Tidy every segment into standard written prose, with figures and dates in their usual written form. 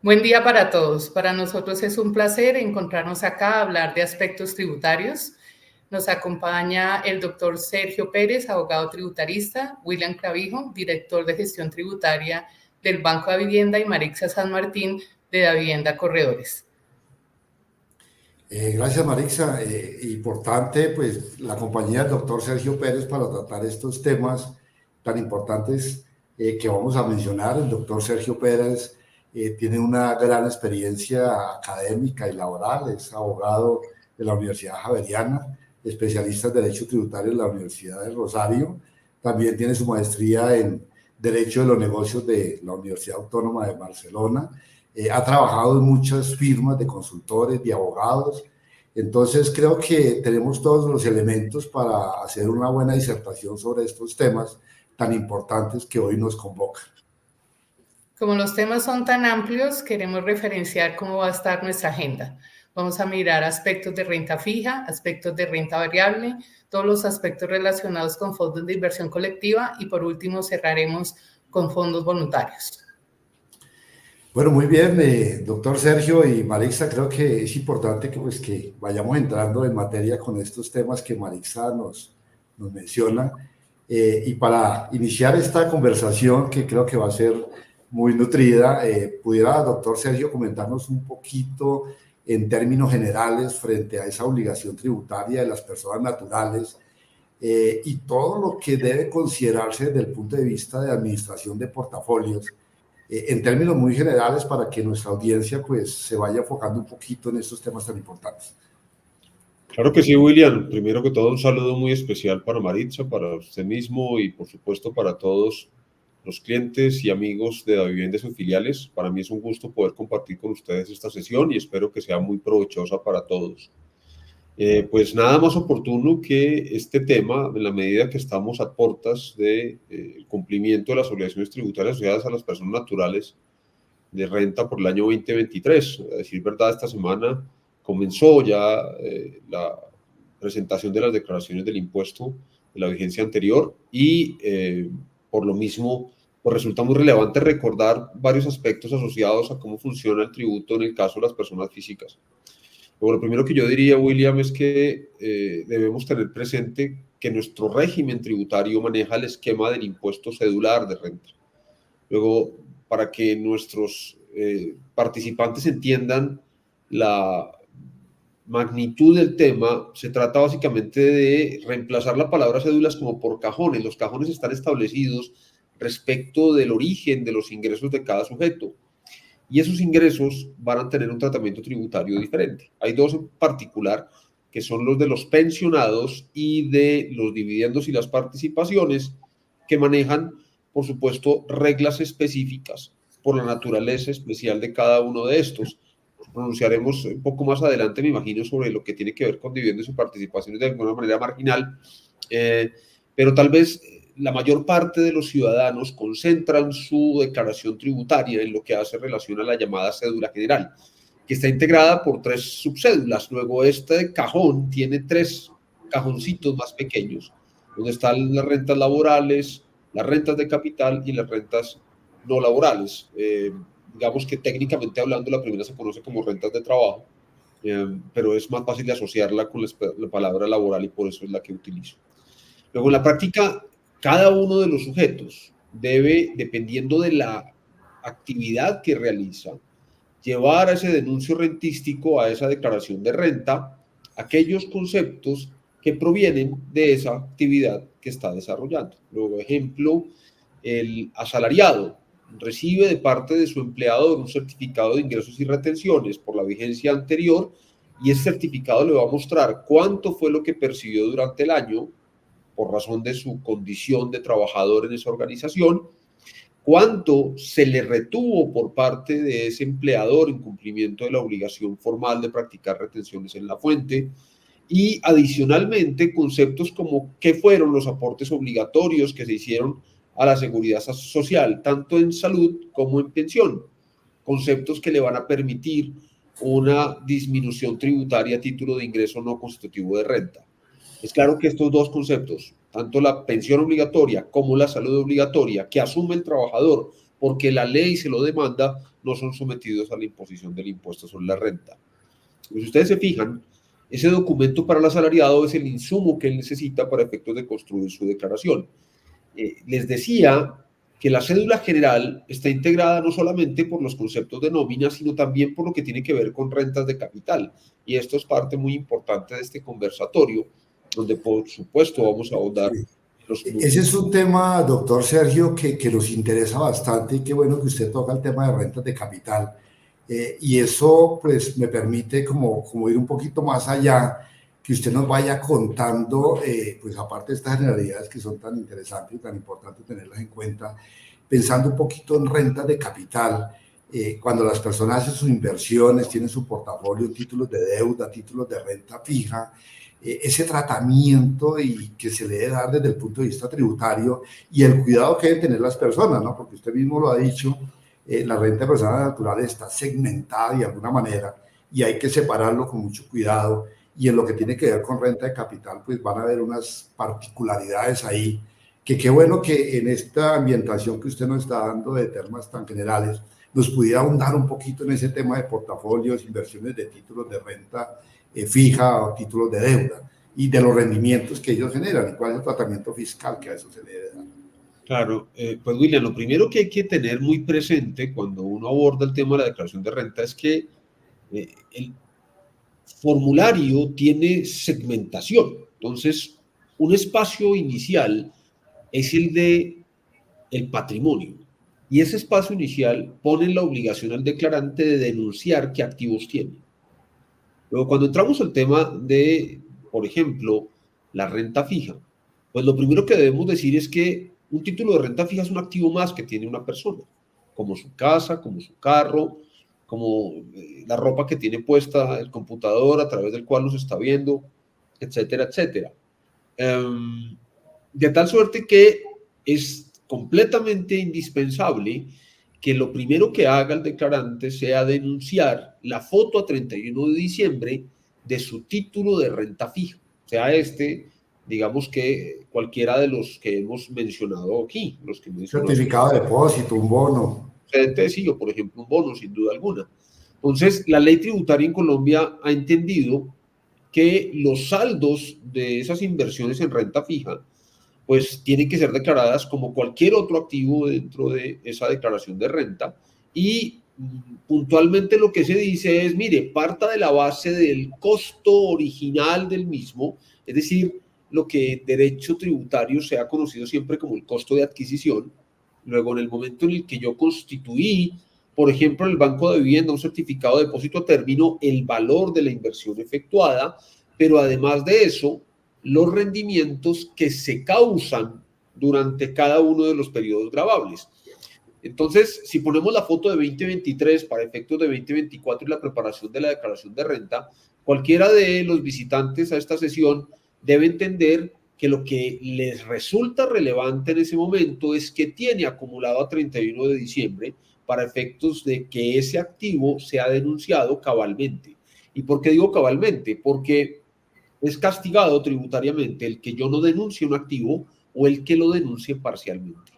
Buen día para todos. Para nosotros es un placer encontrarnos acá a hablar de aspectos tributarios. Nos acompaña el doctor Sergio Pérez, abogado tributarista, William Clavijo, director de gestión tributaria del Banco de Vivienda, y Marixa San Martín, de la Vivienda Corredores. Gracias, Marixa. Importante, pues, la compañía del doctor Sergio Pérez para tratar estos temas tan importantes que vamos a mencionar. El doctor Sergio Pérez tiene una gran experiencia académica y laboral, es abogado de la Universidad Javeriana, especialista en Derecho Tributario en la Universidad de Rosario. También tiene su maestría en Derecho de los Negocios de la Universidad Autónoma de Barcelona. Ha trabajado en muchas firmas de consultores, de abogados. Entonces, creo que tenemos todos los elementos para hacer una buena disertación sobre estos temas tan importantes que hoy nos convocan. Como los temas son tan amplios, queremos referenciar cómo va a estar nuestra agenda. Vamos a mirar aspectos de renta fija, aspectos de renta variable, todos los aspectos relacionados con fondos de inversión colectiva y por último cerraremos con fondos voluntarios. Bueno, muy bien, doctor Sergio y Marixa, creo que es importante que vayamos entrando en materia con estos temas que Marixa nos menciona. Y para iniciar esta conversación, que creo que va a ser muy nutrida, pudiera, doctor Sergio, comentarnos un poquito en términos generales frente a esa obligación tributaria de las personas naturales y todo lo que debe considerarse desde el punto de vista de administración de portafolios, en términos muy generales, para que nuestra audiencia pues se vaya enfocando un poquito en estos temas tan importantes. Claro que sí, William. Primero que todo, un saludo muy especial para Marixa, para usted mismo y por supuesto para todos los clientes y amigos de Davivienda y sus filiales. Para mí es un gusto poder compartir con ustedes esta sesión y espero que sea muy provechosa para todos. Pues nada más oportuno que este tema, en la medida que estamos a puertas del cumplimiento de las obligaciones tributarias asociadas a las personas naturales de renta por el año 2023. A decir verdad, esta semana comenzó ya la presentación de las declaraciones del impuesto de la vigencia anterior y por lo mismo pues resulta muy relevante recordar varios aspectos asociados a cómo funciona el tributo en el caso de las personas físicas. Lo primero que yo diría, William, es que debemos tener presente que nuestro régimen tributario maneja el esquema del impuesto cedular de renta. Luego, para que nuestros participantes entiendan la magnitud del tema, se trata básicamente de reemplazar la palabra cédulas como por cajones. Los cajones están establecidos respecto del origen de los ingresos de cada sujeto. Y esos ingresos van a tener un tratamiento tributario diferente. Hay dos en particular, que son los de los pensionados y de los dividendos y las participaciones, que manejan, por supuesto, reglas específicas por la naturaleza especial de cada uno de estos. Nos pronunciaremos un poco más adelante, me imagino, sobre lo que tiene que ver con dividendos y participaciones de alguna manera marginal, pero tal vez la mayor parte de los ciudadanos concentran su declaración tributaria en lo que hace relación a la llamada cédula general, que está integrada por 3 subcédulas. Luego, este cajón tiene 3 cajoncitos más pequeños, donde están las rentas laborales, las rentas de capital y las rentas no laborales. Digamos que técnicamente hablando, la primera se conoce como rentas de trabajo, pero es más fácil de asociarla con la palabra laboral y por eso es la que utilizo. Luego, en la práctica, cada uno de los sujetos debe, dependiendo de la actividad que realiza, llevar a ese denuncio rentístico, a esa declaración de renta, aquellos conceptos que provienen de esa actividad que está desarrollando. Luego, ejemplo, el asalariado recibe de parte de su empleador un certificado de ingresos y retenciones por la vigencia anterior y ese certificado le va a mostrar cuánto fue lo que percibió durante el año por razón de su condición de trabajador en esa organización, cuánto se le retuvo por parte de ese empleador en cumplimiento de la obligación formal de practicar retenciones en la fuente y adicionalmente conceptos como qué fueron los aportes obligatorios que se hicieron a la seguridad social, tanto en salud como en pensión, conceptos que le van a permitir una disminución tributaria a título de ingreso no constitutivo de renta. Es claro que estos dos conceptos, tanto la pensión obligatoria como la salud obligatoria que asume el trabajador porque la ley se lo demanda, no son sometidos a la imposición del impuesto sobre la renta. Pues si ustedes se fijan, ese documento para el asalariado es el insumo que él necesita para efectos de construir su declaración. Les decía que la cédula general está integrada no solamente por los conceptos de nómina, sino también por lo que tiene que ver con rentas de capital. Y esto es parte muy importante de este conversatorio, donde por supuesto vamos a ahondar. Ese es un tema, doctor Sergio, que nos interesa bastante y qué bueno que usted toca el tema de rentas de capital. Y eso pues me permite como ir un poquito más allá, que usted nos vaya contando, pues aparte de estas generalidades que son tan interesantes y tan importantes tenerlas en cuenta, pensando un poquito en rentas de capital, cuando las personas hacen sus inversiones, tienen su portafolio, títulos de deuda, títulos de renta fija, ese tratamiento y que se le debe dar desde el punto de vista tributario y el cuidado que deben tener las personas, ¿no? Porque usted mismo lo ha dicho, la renta de personas naturales está segmentada de alguna manera y hay que separarlo con mucho cuidado. Y en lo que tiene que ver con renta de capital, pues van a haber unas particularidades ahí, que qué bueno que en esta ambientación que usted nos está dando de temas tan generales, nos pudiera ahondar un poquito en ese tema de portafolios, inversiones de títulos de renta fija o títulos de deuda y de los rendimientos que ellos generan y cuál es el tratamiento fiscal que a eso se le debe dar. Claro, pues William, lo primero que hay que tener muy presente cuando uno aborda el tema de la declaración de renta es que el formulario tiene segmentación. Entonces, un espacio inicial es el de el patrimonio. Y ese espacio inicial pone la obligación al declarante de denunciar qué activos tiene. Luego, cuando entramos al tema de, por ejemplo, la renta fija, pues lo primero que debemos decir es que un título de renta fija es un activo más que tiene una persona, como su casa, como su carro, como la ropa que tiene puesta el computador a través del cual nos está viendo, etcétera, etcétera. De tal suerte que es completamente indispensable que lo primero que haga el declarante sea denunciar la foto a 31 de diciembre de su título de renta fija, o sea, digamos que cualquiera de los que hemos mencionado aquí, los que certificado de depósito, un bono. Sí, o por ejemplo un bono, sin duda alguna. Entonces, la ley tributaria en Colombia ha entendido que los saldos de esas inversiones en renta fija pues tienen que ser declaradas como cualquier otro activo dentro de esa declaración de renta y puntualmente lo que se dice es, mire, parta de la base del costo original del mismo, es decir, lo que en derecho tributario se ha conocido siempre como el costo de adquisición. Luego, en el momento en el que yo constituí, por ejemplo, en el Banco de Vivienda, un certificado de depósito a término, el valor de la inversión efectuada, pero además de eso, los rendimientos que se causan durante cada uno de los periodos gravables. Entonces, si ponemos la foto de 2023 para efectos de 2024 y la preparación de la declaración de renta, cualquiera de los visitantes a esta sesión debe entender que lo que les resulta relevante en ese momento es que tiene acumulado a 31 de diciembre para efectos de que ese activo sea denunciado cabalmente. ¿Y por qué digo cabalmente? Porque es castigado tributariamente el que yo no denuncie un activo o el que lo denuncie parcialmente.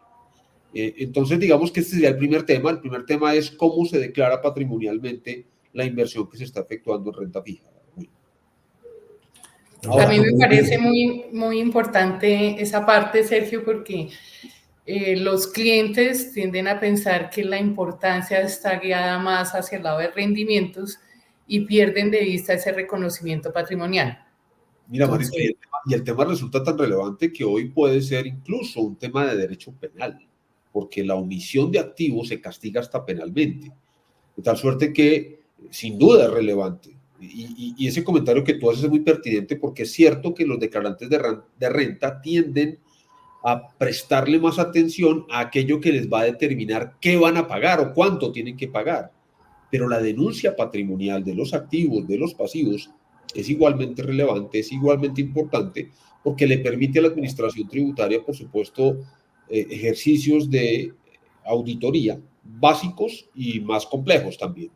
Entonces, digamos que este sería el primer tema. El primer tema es cómo se declara patrimonialmente la inversión que se está efectuando en renta fija. Ahora, a mí me parece muy importante esa parte, Sergio, porque los clientes tienden a pensar que la importancia está guiada más hacia el lado de rendimientos y pierden de vista ese reconocimiento patrimonial. Mira, Maritza, y el tema resulta tan relevante que hoy puede ser incluso un tema de derecho penal, porque la omisión de activos se castiga hasta penalmente. De tal suerte que, sin duda, es relevante. Y ese comentario que tú haces es muy pertinente porque es cierto que los declarantes de renta tienden a prestarle más atención a aquello que les va a determinar qué van a pagar o cuánto tienen que pagar. Pero la denuncia patrimonial de los activos, de los pasivos, es igualmente relevante, es igualmente importante, porque le permite a la administración tributaria, por supuesto, ejercicios de auditoría básicos y más complejos también.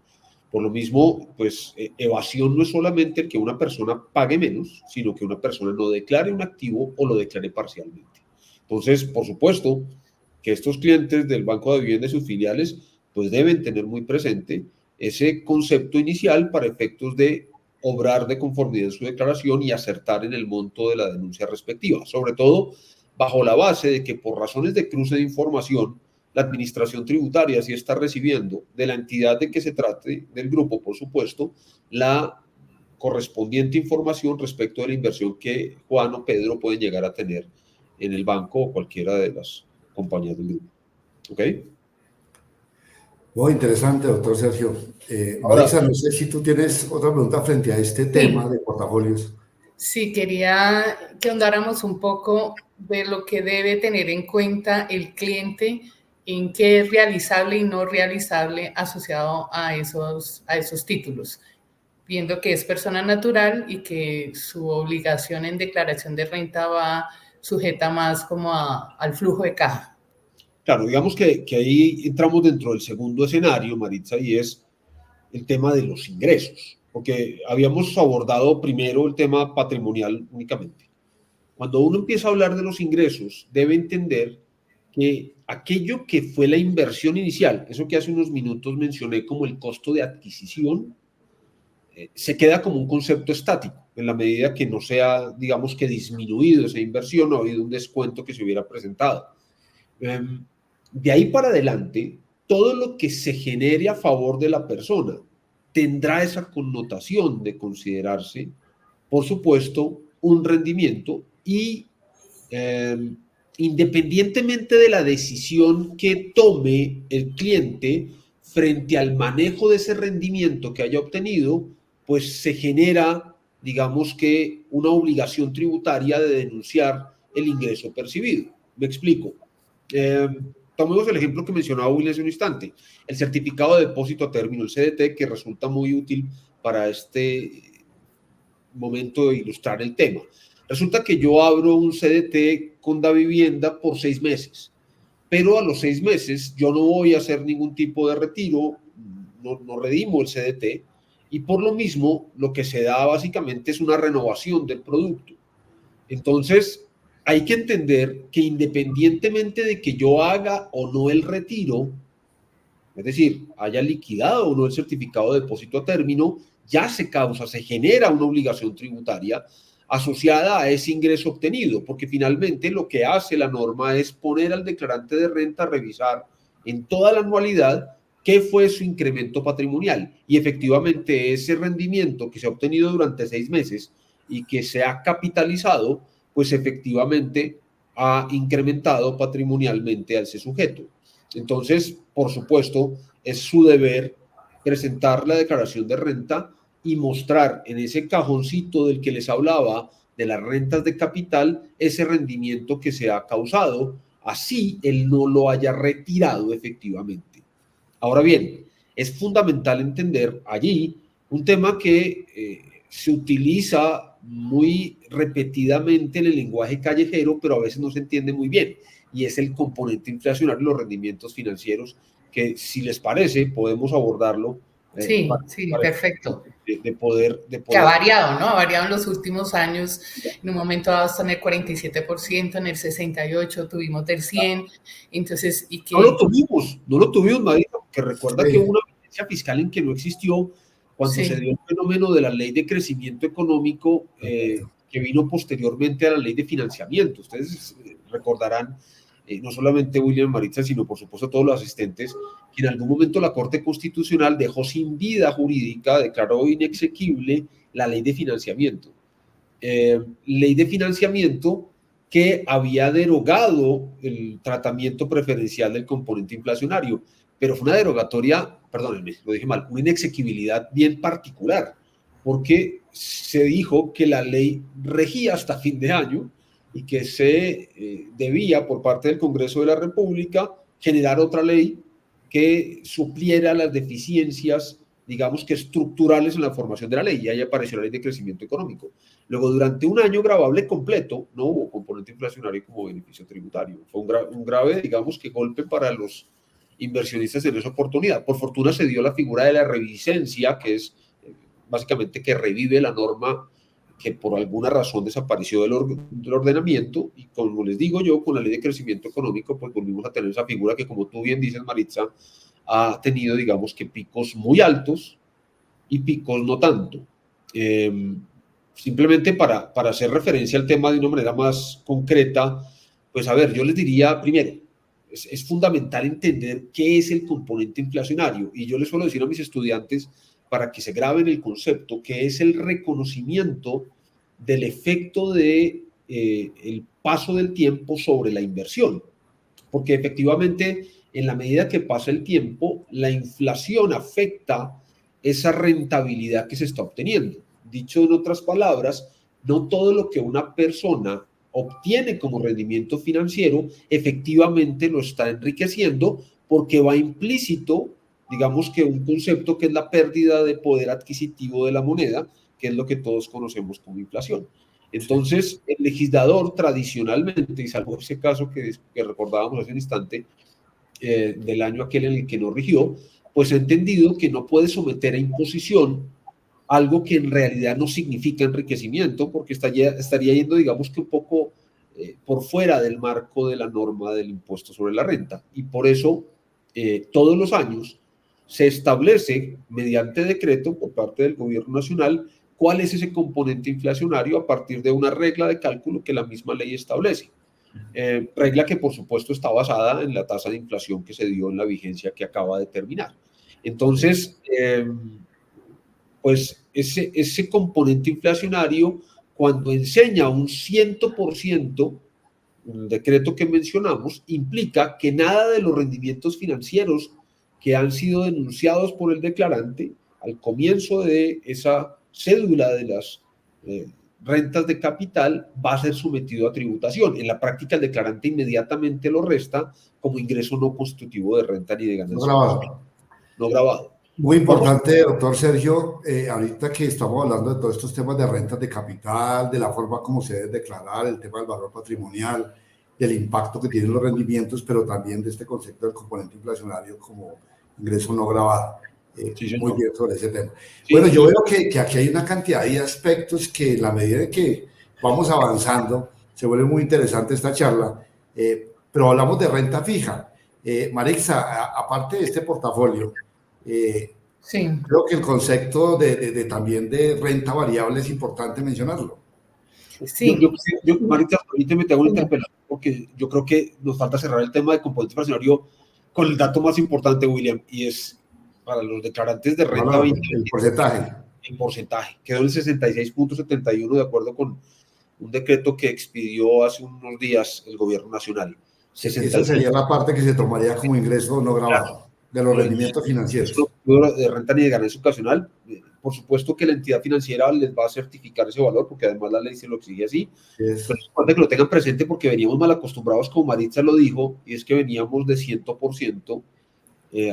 Por lo mismo, pues evasión no es solamente que una persona pague menos, sino que una persona no declare un activo o lo declare parcialmente. Entonces, por supuesto, que estos clientes del Banco de Vivienda y sus filiales pues deben tener muy presente ese concepto inicial para efectos de obrar de conformidad en su declaración y acertar en el monto de la denuncia respectiva, sobre todo bajo la base de que por razones de cruce de información, la administración tributaria sí está recibiendo de la entidad de que se trate, del grupo, por supuesto, la correspondiente información respecto de la inversión que Juan o Pedro pueden llegar a tener en el banco o cualquiera de las compañías del grupo. ¿Ok? Muy interesante, doctor Sergio. Ahora, Marisa, no sé si tú tienes otra pregunta frente a este tema de portafolios. Sí, quería que ahondáramos un poco de lo que debe tener en cuenta el cliente en qué es realizable y no realizable asociado a esos títulos, viendo que es persona natural y que su obligación en declaración de renta va sujeta más como al flujo de caja. claro, digamos que ahí entramos dentro del segundo escenario, Maritza, y es el tema de los ingresos, porque habíamos abordado primero el tema patrimonial únicamente. Cuando uno empieza a hablar de los ingresos, debe entender que aquello que fue la inversión inicial, eso que hace unos minutos mencioné como el costo de adquisición, se queda como un concepto estático, en la medida que no sea, digamos que disminuido esa inversión o ha habido un descuento que se hubiera presentado. De ahí para adelante, todo lo que se genere a favor de la persona tendrá esa connotación de considerarse, por supuesto, un rendimiento y independientemente de la decisión que tome el cliente frente al manejo de ese rendimiento que haya obtenido, pues se genera, digamos que, una obligación tributaria de denunciar el ingreso percibido. Me explico. Tomemos el ejemplo que mencionaba Will hace un instante, el certificado de depósito a término, el CDT, que resulta muy útil para este momento de ilustrar el tema. Resulta que yo abro un CDT con Davivienda por 6 meses, pero a los 6 meses yo no voy a hacer ningún tipo de retiro, no redimo el CDT, y por lo mismo lo que se da básicamente es una renovación del producto. Entonces, hay que entender que independientemente de que yo haga o no el retiro, es decir, haya liquidado o no el certificado de depósito a término, ya se genera una obligación tributaria asociada a ese ingreso obtenido, porque finalmente lo que hace la norma es poner al declarante de renta a revisar en toda la anualidad qué fue su incremento patrimonial y efectivamente ese rendimiento que se ha obtenido durante 6 meses y que se ha capitalizado, pues efectivamente ha incrementado patrimonialmente a ese sujeto. Entonces, por supuesto, es su deber presentar la declaración de renta y mostrar en ese cajoncito del que les hablaba de las rentas de capital ese rendimiento que se ha causado, así él no lo haya retirado efectivamente. Ahora bien, es fundamental entender allí un tema que se utiliza muy repetidamente en el lenguaje callejero, pero a veces no se entiende muy bien, y es el componente inflacionario de los rendimientos financieros, que si les parece podemos abordarlo Sí, sí, perfecto. de poder... Que ha variado, ¿no? Ha variado en los últimos años. En un momento dado hasta en el 47%, en el 68% tuvimos del 100%. Entonces, y que... No lo tuvimos, María, porque recuerda que hubo una evidencia fiscal en que no existió cuando se dio el fenómeno de la ley de crecimiento económico que vino posteriormente a la ley de financiamiento. Ustedes recordarán, no solamente William Maritza, sino por supuesto todos los asistentes, que en algún momento la Corte Constitucional dejó sin vida jurídica, declaró inexequible la ley de financiamiento. Ley de financiamiento que había derogado el tratamiento preferencial del componente inflacionario, pero fue una derogatoria, perdónenme, lo dije mal, una inexequibilidad bien particular, porque se dijo que la ley regía hasta fin de año y que se debía por parte del Congreso de la República generar otra ley que supliera las deficiencias, digamos que estructurales en la formación de la ley, y ahí apareció la ley de crecimiento económico. Luego, durante un año gravable completo, no hubo componente inflacionario como beneficio tributario. Fue un grave, digamos que golpe para los inversionistas en esa oportunidad. Por fortuna se dio la figura de la revisencia, que es básicamente que revive la norma que por alguna razón desapareció del ordenamiento, y como les digo yo, con la ley de crecimiento económico, pues volvimos a tener esa figura que, como tú bien dices, Maritza, ha tenido, digamos que picos muy altos y picos no tanto. Simplemente para hacer referencia al tema de una manera más concreta, pues a ver, yo les diría primero, es fundamental entender qué es el componente inflacionario, y yo les suelo decir a mis estudiantes, para que se graben el concepto, que es el reconocimiento del efecto de el paso del tiempo sobre la inversión, porque efectivamente en la medida que pasa el tiempo, la inflación afecta esa rentabilidad que se está obteniendo. Dicho en otras palabras, no todo lo que una persona obtiene como rendimiento financiero efectivamente lo está enriqueciendo, porque va implícito, digamos, que un concepto que es la pérdida de poder adquisitivo de la moneda, que es lo que todos conocemos como inflación. Entonces, el legislador tradicionalmente, y salvo ese caso que recordábamos hace un instante, del año aquel en el que no rigió, pues ha entendido que no puede someter a imposición algo que en realidad no significa enriquecimiento, porque estaría yendo, digamos, que un poco por fuera del marco de la norma del impuesto sobre la renta. Y por eso, todos los años se establece mediante decreto por parte del gobierno nacional cuál es ese componente inflacionario a partir de una regla de cálculo que la misma ley establece. Regla que, por supuesto, está basada en la tasa de inflación que se dio en la vigencia que acaba de terminar. Entonces, pues ese componente inflacionario, cuando enseña un 100%, el decreto que mencionamos, implica que nada de los rendimientos financieros que han sido denunciados por el declarante al comienzo de esa cédula de las rentas de capital va a ser sometido a tributación. En la práctica, el declarante inmediatamente lo resta como ingreso no constitutivo de renta ni de ganancia. No grabado. No grabado. Muy importante, doctor Sergio, ahorita que estamos hablando de todos estos temas de rentas de capital, de la forma como se debe declarar, el tema del valor patrimonial, del impacto que tienen los rendimientos, pero también de este concepto del componente inflacionario como ingreso no grabado. Sí, muy bien sobre ese tema. Sí, bueno, yo veo que aquí hay una cantidad de aspectos que en la medida en que vamos avanzando, se vuelve muy interesante esta charla, pero hablamos de renta fija. Maritza, aparte de este portafolio, sí, creo que el concepto también de renta variable es importante mencionarlo. Sí. Maritza, permíteme te hago una interpelación, porque yo creo que nos falta cerrar el tema de componente inflacionario con el dato más importante, William, y es para los declarantes de renta variable. El porcentaje. El porcentaje. Quedó en 66.71 de acuerdo con un decreto que expidió hace unos días el gobierno nacional. Esa sería la parte que se tomaría como ingreso no grabado, de los rendimientos financieros. De renta ni de ganancia ocasional. Por supuesto que la entidad financiera les va a certificar ese valor, porque además la ley se lo exige así. Pero es importante que lo tengan presente, porque veníamos mal acostumbrados, como Maritza lo dijo, y es que veníamos de 100%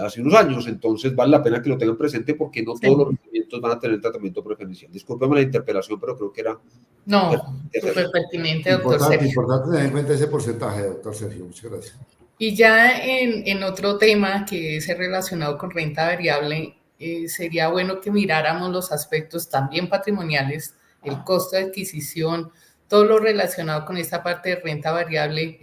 hace unos años. Entonces vale la pena que lo tengan presente, porque no todos los rendimientos van a tener tratamiento preferencial. Discúlpeme la interpelación, pero creo que era... No, súper pertinente, doctor Sergio. Importante tener en cuenta ese porcentaje, doctor Sergio. Muchas gracias. Y ya en otro tema que es relacionado con renta variable, sería bueno que miráramos los aspectos también patrimoniales, el costo de adquisición, todo lo relacionado con esta parte de renta variable,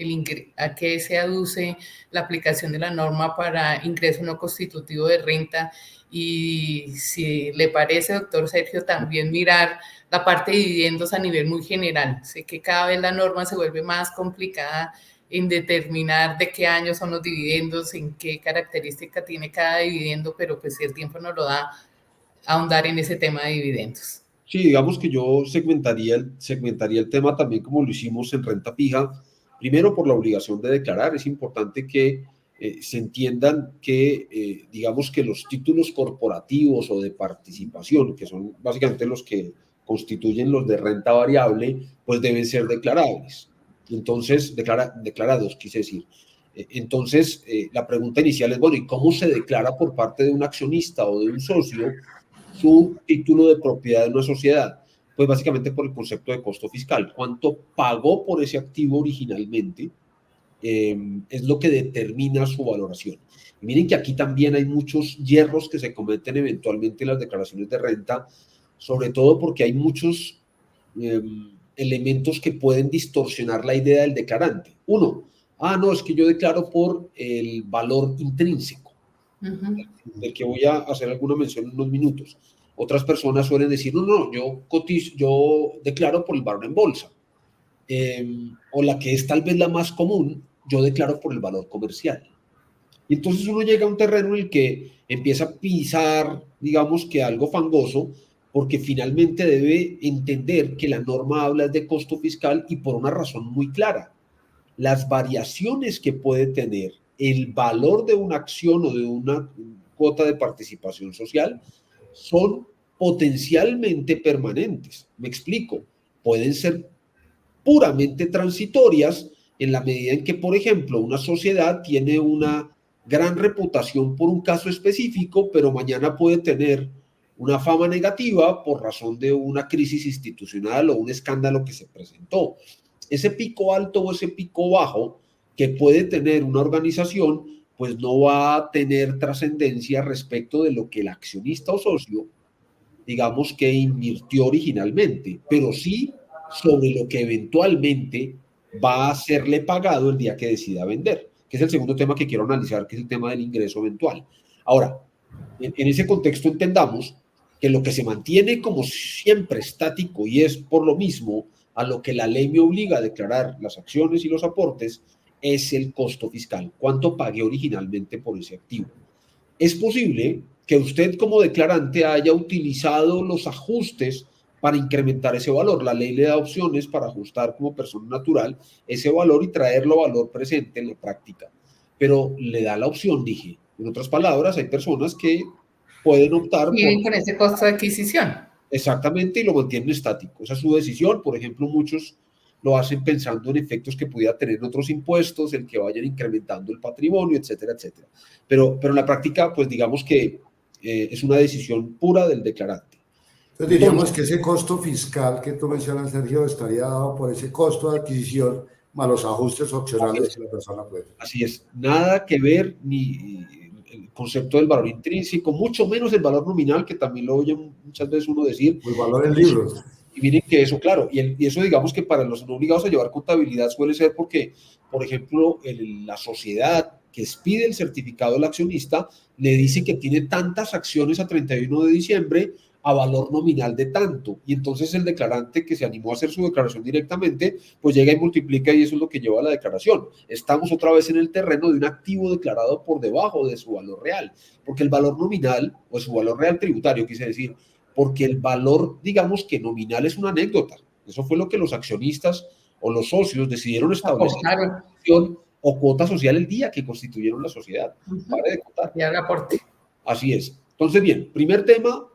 a qué se aduce la aplicación de la norma para ingreso no constitutivo de renta, y si le parece, doctor Sergio, también mirar la parte de dividendos a nivel muy general. Sé que cada vez la norma se vuelve más complicada en determinar de qué año son los dividendos, en qué característica tiene cada dividendo, pero pues si el tiempo nos lo da, ahondar en ese tema de dividendos. Sí, digamos que yo segmentaría el tema también como lo hicimos en renta fija. Primero, por la obligación de declarar. Es importante que se entiendan que, digamos que los títulos corporativos o de participación, que son básicamente los que constituyen los de renta variable, pues deben ser declarables. Entonces, declarados, quise decir. Entonces, la pregunta inicial es, bueno, ¿y cómo se declara por parte de un accionista o de un socio su título de propiedad de una sociedad? Pues básicamente por el concepto de costo fiscal. ¿Cuánto pagó por ese activo originalmente? Es lo que determina su valoración. Y miren que aquí también hay muchos hierros que se cometen eventualmente en las declaraciones de renta, sobre todo porque hay muchos elementos que pueden distorsionar la idea del declarante. Uno, no, es que yo declaro por el valor intrínseco, del que voy a hacer alguna mención en unos minutos. Otras personas suelen decir, no, yo declaro por el valor en bolsa. O la que es tal vez la más común, yo declaro por el valor comercial. Y entonces uno llega a un terreno en el que empieza a pisar, digamos que algo fangoso, porque finalmente debe entender que la norma habla de costo fiscal y por una razón muy clara. Las variaciones que puede tener el valor de una acción o de una cuota de participación social son potencialmente permanentes. Me explico. Pueden ser puramente transitorias en la medida en que, por ejemplo, una sociedad tiene una gran reputación por un caso específico, pero mañana puede tener una fama negativa por razón de una crisis institucional o un escándalo que se presentó. Ese pico alto o ese pico bajo que puede tener una organización, pues no va a tener trascendencia respecto de lo que el accionista o socio, digamos que invirtió originalmente, pero sí sobre lo que eventualmente va a serle pagado el día que decida vender, que es el segundo tema que quiero analizar, que es el tema del ingreso eventual. Ahora, en ese contexto entendamos que lo que se mantiene como siempre estático y es por lo mismo a lo que la ley me obliga a declarar las acciones y los aportes es el costo fiscal. ¿Cuánto pagué originalmente por ese activo? Es posible que usted como declarante haya utilizado los ajustes para incrementar ese valor. La ley le da opciones para ajustar como persona natural ese valor y traerlo a valor presente en la práctica. Pero le da la opción, dije. En otras palabras, hay personas que pueden optar por... con ese costo de adquisición. Exactamente, y lo mantienen estático. Esa es su decisión. Por ejemplo, muchos lo hacen pensando en efectos que pudiera tener otros impuestos, el que vayan incrementando el patrimonio, etcétera, etcétera. Pero en la práctica, pues digamos que es una decisión pura del declarante. Entonces diríamos que ese costo fiscal que tú mencionas, Sergio, estaría dado por ese costo de adquisición más los ajustes opcionales que la persona puede. Así es, nada que ver ni el concepto del valor intrínseco, mucho menos el valor nominal, que también lo oye muchas veces uno decir. El valor en libros. Y miren que eso, claro, y eso digamos que para los no obligados a llevar contabilidad suele ser porque, por ejemplo, la sociedad que expide el certificado del accionista le dice que tiene tantas acciones a 31 de diciembre a valor nominal de tanto. Y entonces el declarante que se animó a hacer su declaración directamente, pues llega y multiplica y eso es lo que lleva a la declaración. Estamos otra vez en el terreno de un activo declarado por debajo de su valor real, porque el valor nominal, o su valor real tributario, quise decir, porque el valor, digamos que nominal es una anécdota. Eso fue lo que los accionistas o los socios decidieron establecer o cuota social el día que constituyeron la sociedad. Pare de contar. Y el aporte. Así es. Entonces, bien, primer tema,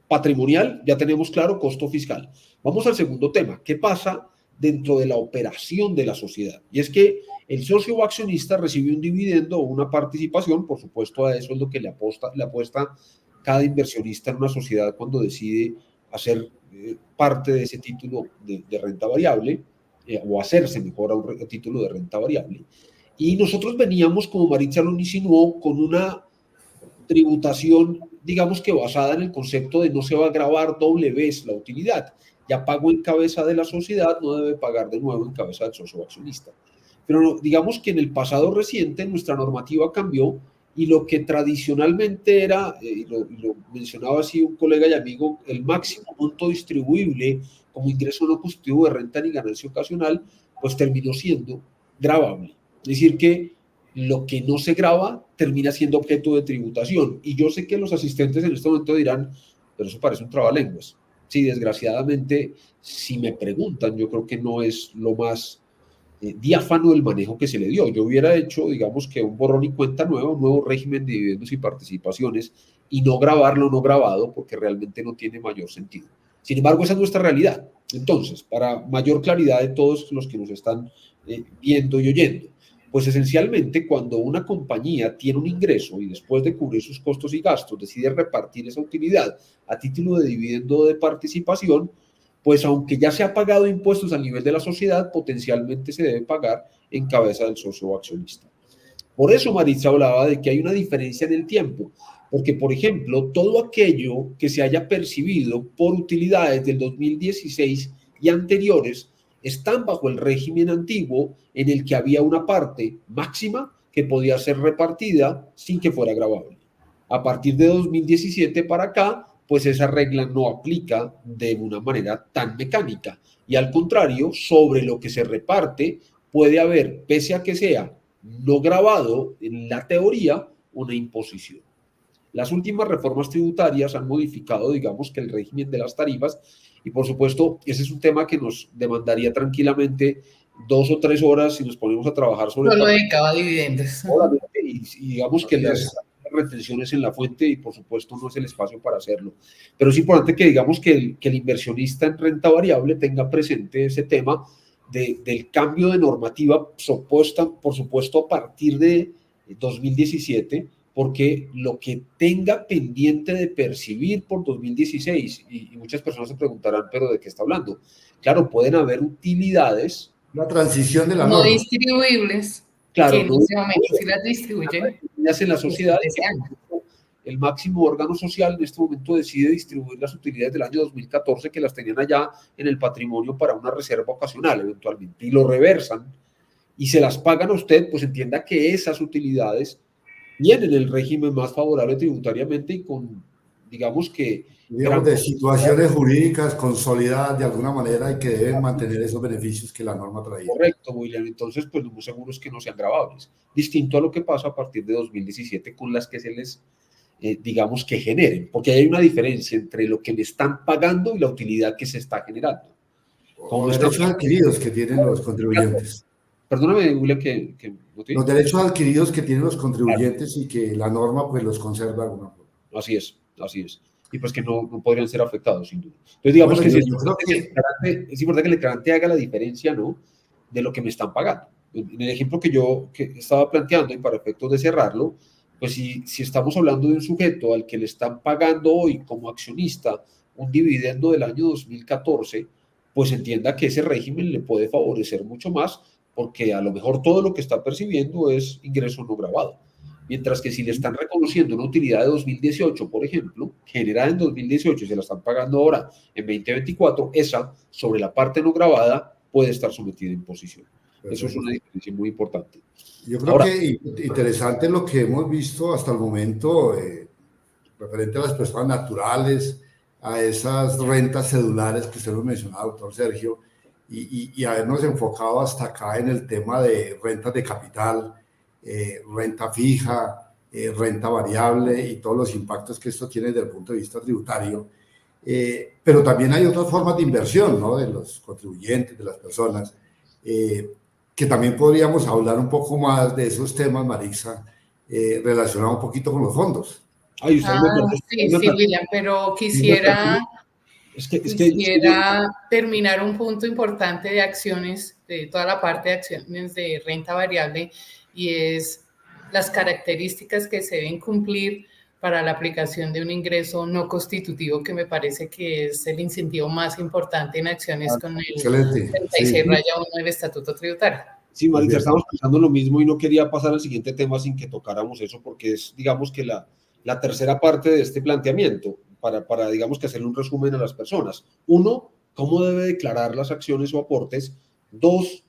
patrimonial, ya tenemos claro, costo fiscal. Vamos al segundo tema. ¿Qué pasa dentro de la operación de la sociedad? Y es que el socio o accionista recibe un dividendo o una participación, por supuesto a eso es lo que le apuesta cada inversionista en una sociedad cuando decide hacer parte de ese título de renta variable o hacerse mejor a un título de renta variable. Y nosotros veníamos, como Maritza lo insinuó, con una tributación, digamos que basada en el concepto de no se va a gravar doble vez la utilidad. Ya pagó en cabeza de la sociedad, no debe pagar de nuevo en cabeza del socio accionista. Pero digamos que en el pasado reciente nuestra normativa cambió y lo que tradicionalmente era, y lo mencionaba así un colega y amigo, el máximo monto distribuible como ingreso no constitutivo de renta ni ganancia ocasional, pues terminó siendo gravable. Es decir, que lo que no se grava termina siendo objeto de tributación. Y yo sé que los asistentes en este momento dirán, pero eso parece un trabalenguas. Sí, desgraciadamente, si me preguntan, yo creo que no es lo más diáfano el manejo que se le dio. Yo hubiera hecho, digamos que un borrón y cuenta nueva, un nuevo régimen de dividendos y participaciones y no grabarlo no grabado porque realmente no tiene mayor sentido. Sin embargo, esa es nuestra realidad. Entonces, para mayor claridad de todos los que nos están viendo y oyendo, pues esencialmente cuando una compañía tiene un ingreso y después de cubrir sus costos y gastos decide repartir esa utilidad a título de dividendo o de participación, pues aunque ya se ha pagado impuestos a nivel de la sociedad, potencialmente se debe pagar en cabeza del socio o accionista. Por eso Maritza hablaba de que hay una diferencia en el tiempo, porque por ejemplo, todo aquello que se haya percibido por utilidades del 2016 y anteriores están bajo el régimen antiguo en el que había una parte máxima que podía ser repartida sin que fuera gravable. A partir de 2017 para acá, pues esa regla no aplica de una manera tan mecánica. Y al contrario, sobre lo que se reparte, puede haber, pese a que sea no grabado en la teoría, una imposición. Las últimas reformas tributarias han modificado, digamos, que el régimen de las tarifas y, por supuesto, ese es un tema que nos demandaría tranquilamente 2 o 3 horas si nos ponemos a trabajar sobre Solo dedicado a dividendos. y digamos que las retenciones en la fuente y, por supuesto, no es el espacio para hacerlo. Pero es importante que digamos que el inversionista en renta variable tenga presente ese tema del cambio de normativa supuesta, por supuesto, a partir de 2017, porque lo que tenga pendiente de percibir por 2016, y muchas personas se preguntarán, ¿pero de qué está hablando? Claro, pueden haber utilidades. La transición de la no norma. distribuibles, Claro, que en ese momento sí las distribuyen. En la sociedad, Desean. el máximo órgano social en este momento decide distribuir las utilidades del año 2014 que las tenían allá en el patrimonio para una reserva ocasional eventualmente, y lo reversan y se las pagan a usted, pues entienda que esas utilidades tienen el régimen más favorable tributariamente y con, digamos que... Digamos, de situaciones jurídicas consolidadas de alguna manera y que deben mantener esos beneficios que la norma traía. Correcto, William. Entonces, pues lo muy seguro es que no sean gravables. Distinto a lo que pasa a partir de 2017 con las que se les, digamos, que generen. Porque hay una diferencia entre lo que le están pagando y la utilidad que se está generando. Como los derechos adquiridos que tienen los contribuyentes. Perdóname, William, que los derechos adquiridos que tienen los contribuyentes y que la norma pues los conserva de alguna forma. Así es. Y pues que no podrían ser afectados, sin duda. Entonces, digamos bueno, que, es importante que el declarante haga la diferencia, ¿no?, de lo que me están pagando. En el ejemplo que estaba planteando, y para efectos de cerrarlo, pues si estamos hablando de un sujeto al que le están pagando hoy como accionista un dividendo del año 2014, pues entienda que ese régimen le puede favorecer mucho más, porque a lo mejor todo lo que está percibiendo es ingreso no grabado. Mientras que si le están reconociendo una utilidad de 2018, por ejemplo, generada en 2018 y se la están pagando ahora en 2024, esa, sobre la parte no grabada, puede estar sometida a imposición. Perfecto. Eso es una diferencia muy importante. Yo creo que interesante lo que hemos visto hasta el momento, referente a las personas naturales, a esas rentas cedulares que usted lo mencionaba, doctor Sergio, y habernos enfocado hasta acá en el tema de rentas de capital, renta fija, renta variable y todos los impactos que esto tiene desde el punto de vista tributario. Pero también hay otras formas de inversión, ¿no?, de los contribuyentes, de las personas, que también podríamos hablar un poco más de esos temas, Marixa, relacionado un poquito con los fondos. Sí, William, pero quisiera terminar un punto importante de acciones, de toda la parte de acciones de renta variable, y es las características que se deben cumplir para la aplicación de un ingreso no constitutivo, que me parece que es el incentivo más importante en acciones con el 36-1 del Estatuto Tributario. Sí, Marita, estamos pensando lo mismo y no quería pasar al siguiente tema sin que tocáramos eso, porque es, digamos, que la tercera parte de este planteamiento, para digamos, que hacerle un resumen a las personas. 1, cómo debe declarar las acciones o aportes. 2,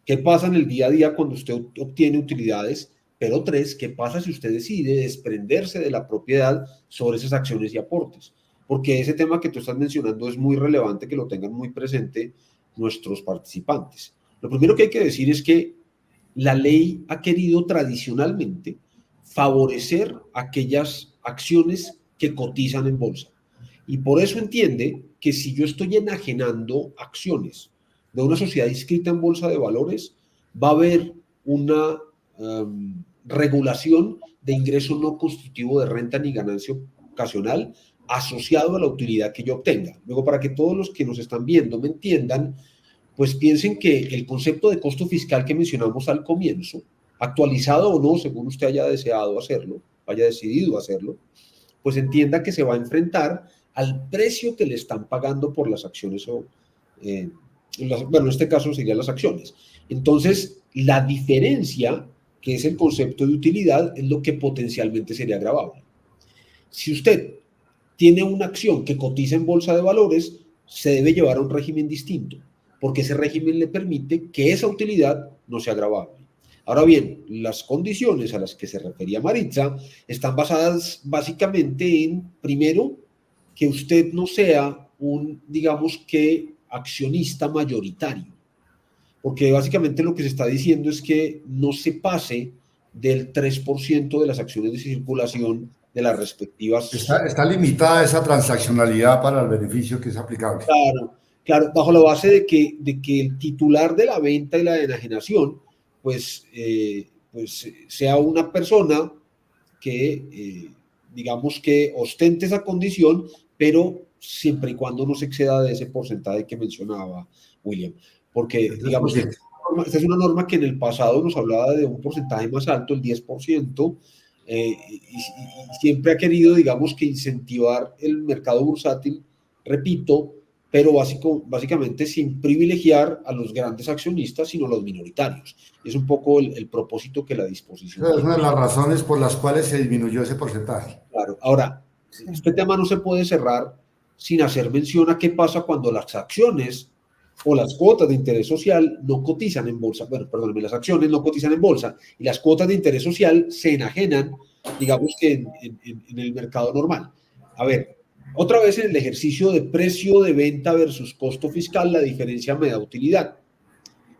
qué pasa en el día a día cuando usted obtiene utilidades. Pero 3, qué pasa si usted decide desprenderse de la propiedad sobre esas acciones y aportes. Porque ese tema que tú estás mencionando es muy relevante que lo tengan muy presente nuestros participantes. Lo primero que hay que decir es que la ley ha querido tradicionalmente favorecer aquellas acciones que cotizan en bolsa. Y por eso entiende que si yo estoy enajenando acciones de una sociedad inscrita en bolsa de valores, va a haber una regulación de ingreso no constitutivo de renta ni ganancia ocasional asociado a la utilidad que yo obtenga. Luego, para que todos los que nos están viendo me entiendan, pues piensen que el concepto de costo fiscal que mencionamos al comienzo, actualizado o no, según usted haya deseado hacerlo, haya decidido hacerlo, pues entienda que se va a enfrentar al precio que le están pagando por las acciones bueno, en este caso serían las acciones. Entonces, la diferencia, que es el concepto de utilidad, es lo que potencialmente sería gravable. Si usted tiene una acción que cotiza en bolsa de valores, se debe llevar a un régimen distinto, porque ese régimen le permite que esa utilidad no sea gravable. Ahora bien, las condiciones a las que se refería Maritza están basadas básicamente en, primero, que usted no sea un, digamos que, accionista mayoritario, porque básicamente lo que se está diciendo es que no se pase del 3% de las acciones de circulación de las respectivas. Está limitada esa transaccionalidad para el beneficio que es aplicable. Claro, claro, bajo la base de que el titular de la venta y la enajenación, pues sea una persona que, digamos que ostente esa condición, pero siempre y cuando no se exceda de ese porcentaje que mencionaba William. Porque, digamos, esta es una norma que en el pasado nos hablaba de un porcentaje más alto, el 10%, y siempre ha querido, digamos, que incentivar el mercado bursátil, repito, pero básicamente sin privilegiar a los grandes accionistas, sino a los minoritarios. Es un poco el propósito que la disposición tiene. Es una de las razones por las cuales se disminuyó ese porcentaje. Claro. Ahora, este tema no se puede cerrar sin hacer mención a qué pasa cuando las acciones o las cuotas de interés social no cotizan en bolsa. Bueno, perdónenme, las acciones no cotizan en bolsa y las cuotas de interés social se enajenan, digamos que en el mercado normal. A ver, otra vez en el ejercicio de precio de venta versus costo fiscal, la diferencia me da utilidad.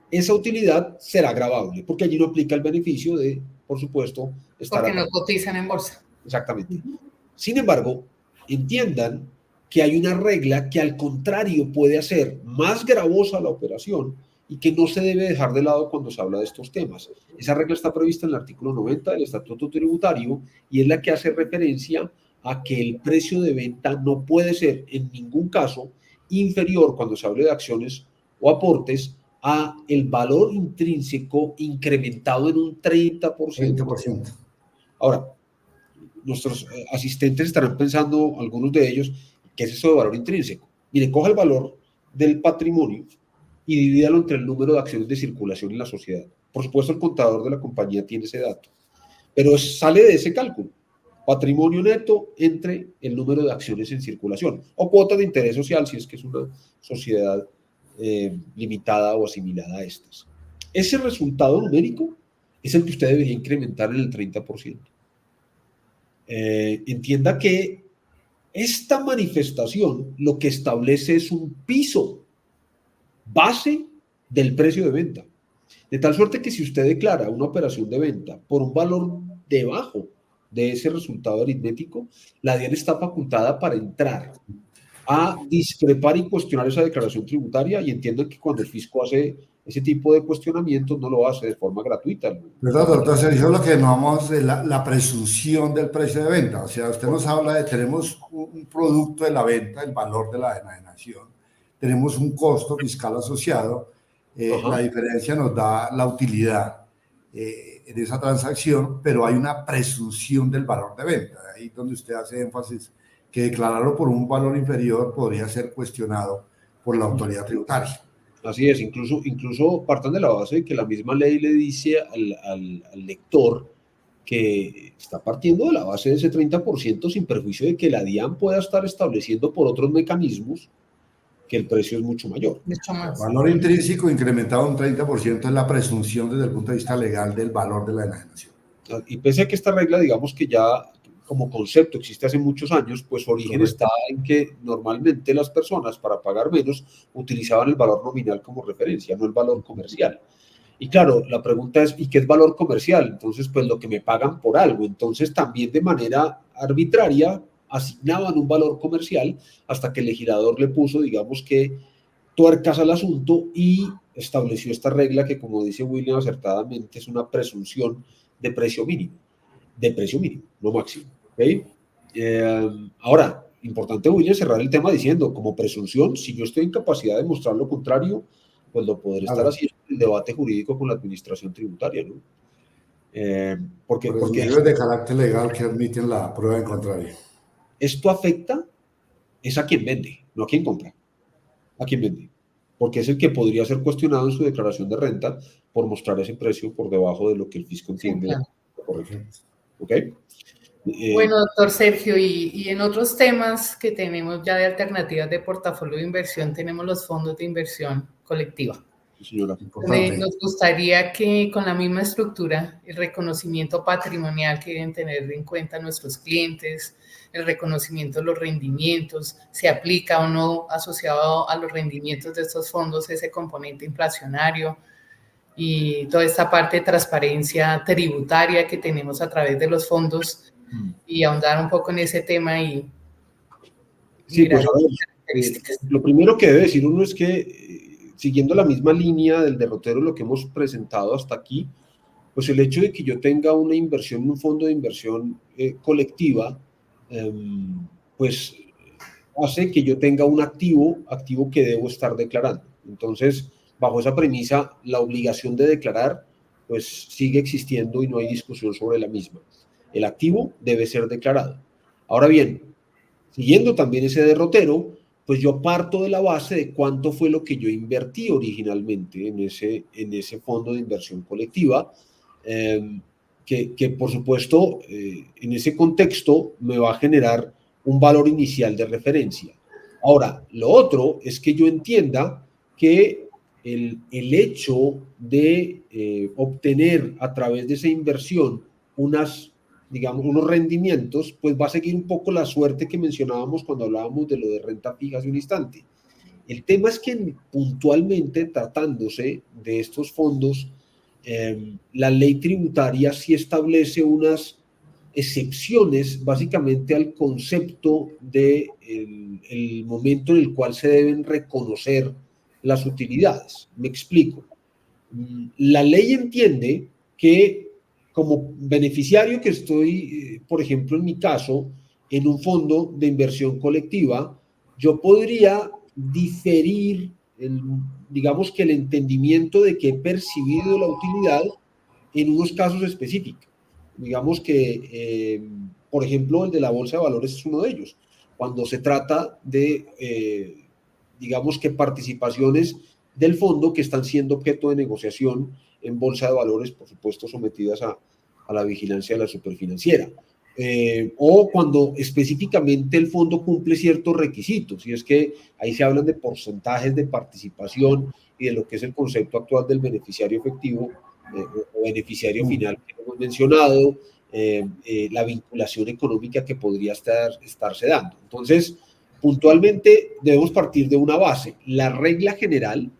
Esa utilidad será gravable, porque allí no aplica el beneficio de, por supuesto, estar... Porque no cotizan en bolsa. Exactamente. Sin embargo, entiendan que hay una regla que al contrario puede hacer más gravosa la operación y que no se debe dejar de lado cuando se habla de estos temas. Esa regla está prevista en el artículo 90 del Estatuto Tributario y es la que hace referencia a que el precio de venta no puede ser en ningún caso inferior, cuando se hable de acciones o aportes, a el valor intrínseco incrementado en un 30%. 30%. Ahora, nuestros asistentes estarán pensando, algunos de ellos, ¿qué es eso de valor intrínseco? Mire, coja el valor del patrimonio y divídalo entre el número de acciones de circulación en la sociedad. Por supuesto, el contador de la compañía tiene ese dato, pero sale de ese cálculo. Patrimonio neto entre el número de acciones en circulación o cuota de interés social, si es que es una sociedad limitada o asimilada a estas. Ese resultado numérico es el que usted debería incrementar en el 30%. Entienda que esta manifestación lo que establece es un piso base del precio de venta. De tal suerte que si usted declara una operación de venta por un valor debajo de ese resultado aritmético, la DIAN está facultada para entrar a discrepar y cuestionar esa declaración tributaria, y entiendan que cuando el fisco hace ese tipo de cuestionamientos no lo hace de forma gratuita. ¿Verdad, doctor Sergio? Lo que llamamos la presunción del precio de venta. O sea, usted nos habla de tenemos un producto de la venta, el valor de la enajenación, tenemos un costo fiscal asociado, la diferencia nos da la utilidad en esa transacción, pero hay una presunción del valor de venta. Ahí donde usted hace énfasis que declararlo por un valor inferior podría ser cuestionado por la autoridad tributaria. Así es, incluso partan de la base de que la misma ley le dice al lector que está partiendo de la base de ese 30% sin perjuicio de que la DIAN pueda estar estableciendo por otros mecanismos que el precio es mucho mayor. Mucho más. El valor intrínseco incrementado un 30% es la presunción desde el punto de vista legal del valor de la enajenación. Y pese a que esta regla, digamos que ya como concepto existe hace muchos años, pues su origen está en que normalmente las personas para pagar menos utilizaban el valor nominal como referencia, no el valor comercial. Y claro, la pregunta es, ¿y qué es valor comercial? Entonces, pues lo que me pagan por algo. Entonces, también de manera arbitraria asignaban un valor comercial hasta que el legislador le puso, digamos que, tuercas al asunto y estableció esta regla que, como dice William acertadamente, es una presunción de precio mínimo, no máximo. ¿Okay? Ahora, importante, William, cerrar el tema diciendo, como presunción, si yo estoy en capacidad de mostrar lo contrario, pues lo podré estar haciendo en el debate jurídico con la administración tributaria, ¿no? Porque es de carácter legal que admiten la prueba en contrario. Esto afecta es a quien vende, no a quien compra, a quien vende, porque es el que podría ser cuestionado en su declaración de renta por mostrar ese precio por debajo de lo que el fisco entiende. Sí, claro. Correcto. ¿Ok? Bueno, doctor Sergio, y en otros temas que tenemos ya de alternativas de portafolio de inversión, tenemos los fondos de inversión colectiva. Señora. Nos gustaría que con la misma estructura, el reconocimiento patrimonial que deben tener en cuenta nuestros clientes, el reconocimiento de los rendimientos, se aplica o no asociado a los rendimientos de estos fondos ese componente inflacionario y toda esta parte de transparencia tributaria que tenemos a través de los fondos y ahondar un poco en ese tema y sí, pues a ver, lo primero que debe decir uno es que siguiendo la misma línea del derrotero, lo que hemos presentado hasta aquí, pues el hecho de que yo tenga una inversión en un fondo de inversión colectiva, pues hace que yo tenga un activo que debo estar declarando. Entonces, bajo esa premisa, la obligación de declarar, pues sigue existiendo y no hay discusión sobre la misma. El activo debe ser declarado. Ahora bien, siguiendo también ese derrotero, pues yo parto de la base de cuánto fue lo que yo invertí originalmente en ese fondo de inversión colectiva, que por supuesto en ese contexto me va a generar un valor inicial de referencia. Ahora, lo otro es que yo entienda que el hecho de obtener a través de esa inversión unos rendimientos, pues va a seguir un poco la suerte que mencionábamos cuando hablábamos de lo de renta fija hace un instante. El tema es que puntualmente, tratándose de estos fondos, la ley tributaria sí establece unas excepciones básicamente al concepto de el momento en el cual se deben reconocer las utilidades. Me explico. La ley entiende que como beneficiario que estoy, por ejemplo, en mi caso, en un fondo de inversión colectiva, yo podría diferir, digamos que el entendimiento de que he percibido la utilidad en unos casos específicos. Digamos que, por ejemplo, el de la bolsa de valores es uno de ellos. Cuando se trata de, digamos que participaciones del fondo que están siendo objeto de negociación en bolsa de valores, por supuesto, sometidas a la vigilancia de la superfinanciera. O cuando específicamente el fondo cumple ciertos requisitos, y es que ahí se hablan de porcentajes de participación y de lo que es el concepto actual del beneficiario efectivo o beneficiario final que hemos mencionado, la vinculación económica que podría estarse dando. Entonces, puntualmente debemos partir de una base. La regla general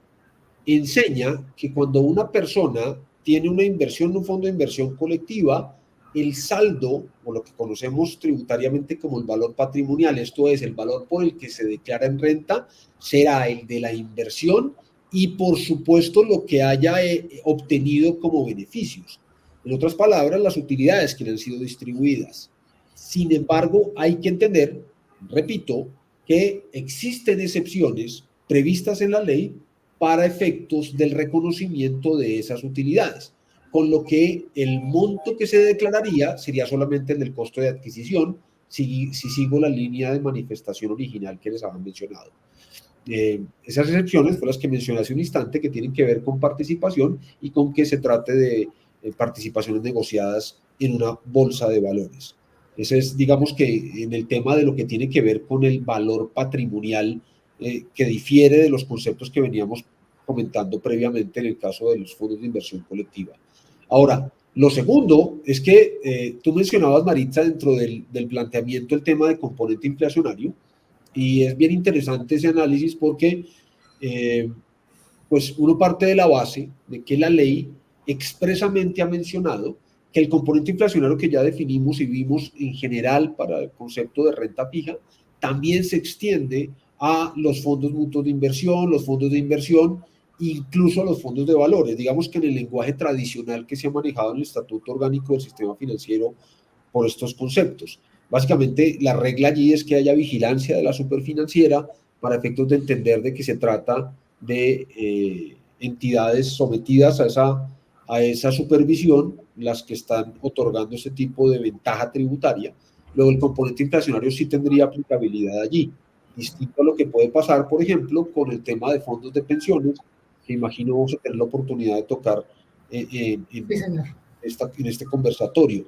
enseña que cuando una persona tiene una inversión en un fondo de inversión colectiva, el saldo, o lo que conocemos tributariamente como el valor patrimonial, esto es, el valor por el que se declara en renta, será el de la inversión y, por supuesto, lo que haya obtenido como beneficios. En otras palabras, las utilidades que le han sido distribuidas. Sin embargo, hay que entender, repito, que existen excepciones previstas en la ley para efectos del reconocimiento de esas utilidades, con lo que el monto que se declararía sería solamente el del costo de adquisición, si sigo la línea de manifestación original que les había mencionado. Esas excepciones fueron las que mencioné hace un instante, que tienen que ver con participación y con que se trate de participaciones negociadas en una bolsa de valores. Ese es, digamos que en el tema de lo que tiene que ver con el valor patrimonial, que difiere de los conceptos que veníamos comentando previamente en el caso de los fondos de inversión colectiva. Ahora, lo segundo es que tú mencionabas, Maritza, dentro del planteamiento el tema de componente inflacionario, y es bien interesante ese análisis porque pues uno parte de la base de que la ley expresamente ha mencionado que el componente inflacionario que ya definimos y vimos en general para el concepto de renta fija, también se extiende a los fondos mutuos de inversión, los fondos de inversión, incluso a los fondos de valores. Digamos que en el lenguaje tradicional que se ha manejado en el Estatuto Orgánico del Sistema Financiero por estos conceptos. Básicamente, la regla allí es que haya vigilancia de la superfinanciera para efectos de entender de que se trata de entidades sometidas a esa supervisión, las que están otorgando ese tipo de ventaja tributaria. Luego, el componente inflacionario sí tendría aplicabilidad allí, distinto a lo que puede pasar, por ejemplo, con el tema de fondos de pensiones, que imagino vamos a tener la oportunidad de tocar en este conversatorio.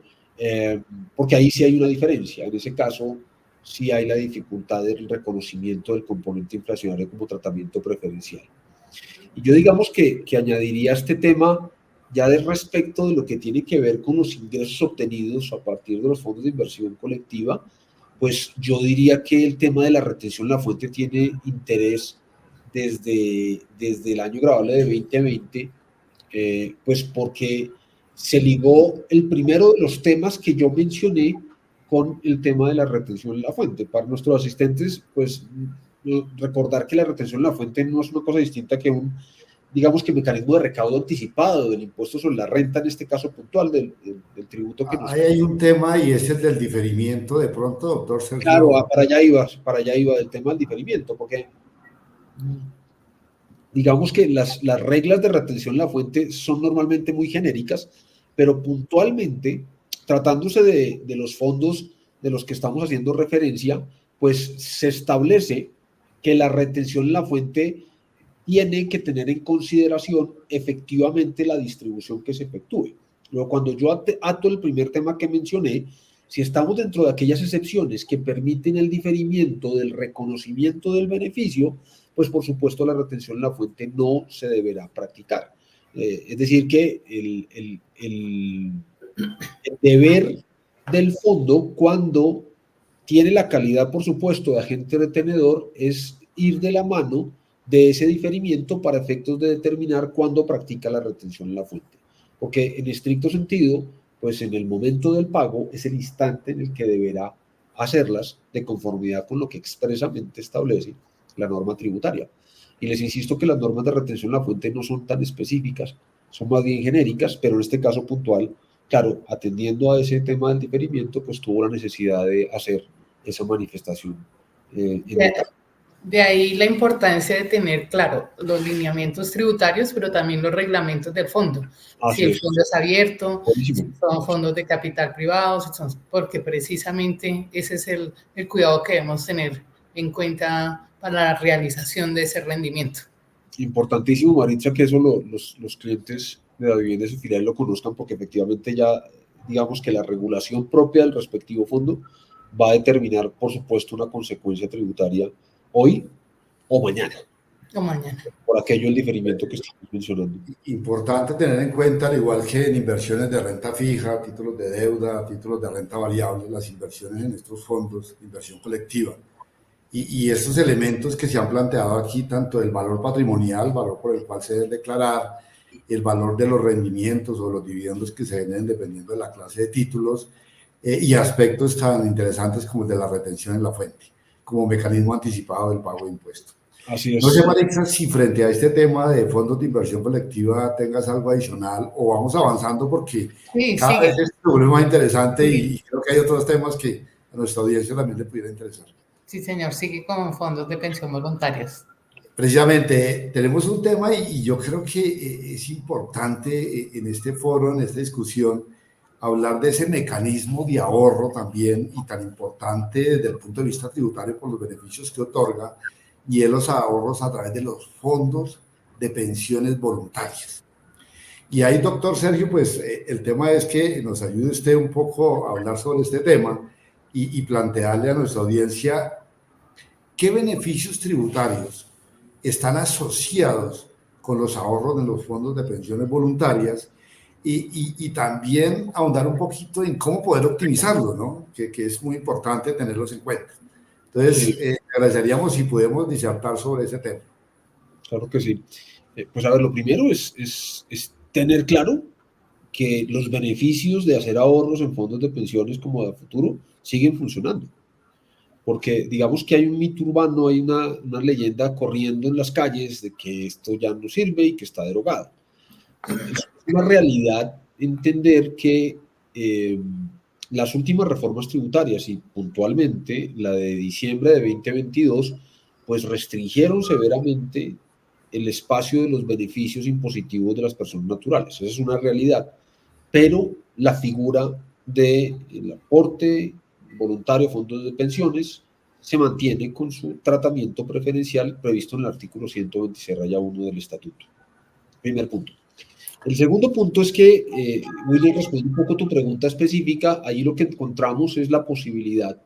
porque ahí sí hay una diferencia. En ese caso, sí hay la dificultad del reconocimiento del componente inflacionario como tratamiento preferencial. Y yo digamos que añadiría este tema ya de respecto de lo que tiene que ver con los ingresos obtenidos a partir de los fondos de inversión colectiva, pues yo diría que el tema de la retención en la fuente tiene interés desde el año grabable de 2020, pues porque se ligó el primero de los temas que yo mencioné con el tema de la retención en la fuente. Para nuestros asistentes, pues recordar que la retención en la fuente no es una cosa distinta que un, digamos que mecanismo de recaudo anticipado del impuesto sobre la renta, en este caso puntual, del tributo que nos... Ahí hay un tema y es el del diferimiento de pronto, doctor Claro, Sergio. para allá iba el tema del diferimiento, porque digamos que las reglas de retención en la fuente son normalmente muy genéricas, pero puntualmente, tratándose de los fondos de los que estamos haciendo referencia, pues se establece que la retención en la fuente tiene que tener en consideración efectivamente la distribución que se efectúe. Luego, cuando yo ato el primer tema que mencioné, si estamos dentro de aquellas excepciones que permiten el diferimiento del reconocimiento del beneficio, pues por supuesto la retención en la fuente no se deberá practicar. Es decir, que el deber del fondo, cuando tiene la calidad, por supuesto, de agente retenedor, es ir de la mano de ese diferimiento para efectos de determinar cuándo practica la retención en la fuente. Porque en estricto sentido, pues en el momento del pago es el instante en el que deberá hacerlas de conformidad con lo que expresamente establece la norma tributaria. Y les insisto que las normas de retención en la fuente no son tan específicas, son más bien genéricas, pero en este caso puntual, claro, atendiendo a ese tema del diferimiento, pues tuvo la necesidad de hacer esa manifestación. De ahí la importancia de tener, claro, los lineamientos tributarios, pero también los reglamentos del fondo. Si el fondo es abierto, si son fondos de capital privado, porque precisamente ese es el cuidado que debemos tener en cuenta para la realización de ese rendimiento. Importantísimo, Maritza, que eso los clientes de la vivienda y su filial lo conozcan, porque efectivamente ya, digamos que la regulación propia del respectivo fondo va a determinar, por supuesto, una consecuencia tributaria hoy o mañana. O mañana. Por aquello el diferimiento que estamos mencionando. Importante tener en cuenta, al igual que en inversiones de renta fija, títulos de deuda, títulos de renta variable, las inversiones en estos fondos, inversión colectiva. Y estos elementos que se han planteado aquí, tanto el valor patrimonial, valor por el cual se debe declarar, el valor de los rendimientos o los dividendos que se venden dependiendo de la clase de títulos, y aspectos tan interesantes como el de la retención en la fuente, como mecanismo anticipado del pago de impuestos. Así es. No sé, Maritza, si frente a este tema de fondos de inversión colectiva tengas algo adicional o vamos avanzando porque cada vez este es más interesante y creo que hay otros temas que a nuestra audiencia también le pudiera interesar. Sí, señor, sigue con fondos de pensión voluntarios. Precisamente, tenemos un tema y yo creo que es importante en este foro, en esta discusión, hablar de ese mecanismo de ahorro también y tan importante desde el punto de vista tributario por los beneficios que otorga, y es los ahorros a través de los fondos de pensiones voluntarias. Y ahí, doctor Sergio, pues el tema es que nos ayude usted un poco a hablar sobre este tema y plantearle a nuestra audiencia qué beneficios tributarios están asociados con los ahorros de los fondos de pensiones voluntarias y también ahondar un poquito en cómo poder optimizarlos, ¿no? Que es muy importante tenerlos en cuenta. Entonces, agradeceríamos si podemos disertar sobre ese tema. Claro que sí. Pues a ver, lo primero es tener claro que los beneficios de hacer ahorros en fondos de pensiones como de futuro siguen funcionando. Porque digamos que hay un mito urbano, hay una leyenda corriendo en las calles de que esto ya no sirve y que está derogado. Es una realidad entender que las últimas reformas tributarias y puntualmente la de diciembre de 2022, pues restringieron severamente el espacio de los beneficios impositivos de las personas naturales. Esa es una realidad. Pero la figura del aporte voluntario a fondos de pensiones se mantiene con su tratamiento preferencial previsto en el artículo 126-1 del estatuto. Primer punto. El segundo punto es que, William, responde un poco tu pregunta específica. Ahí lo que encontramos es la posibilidad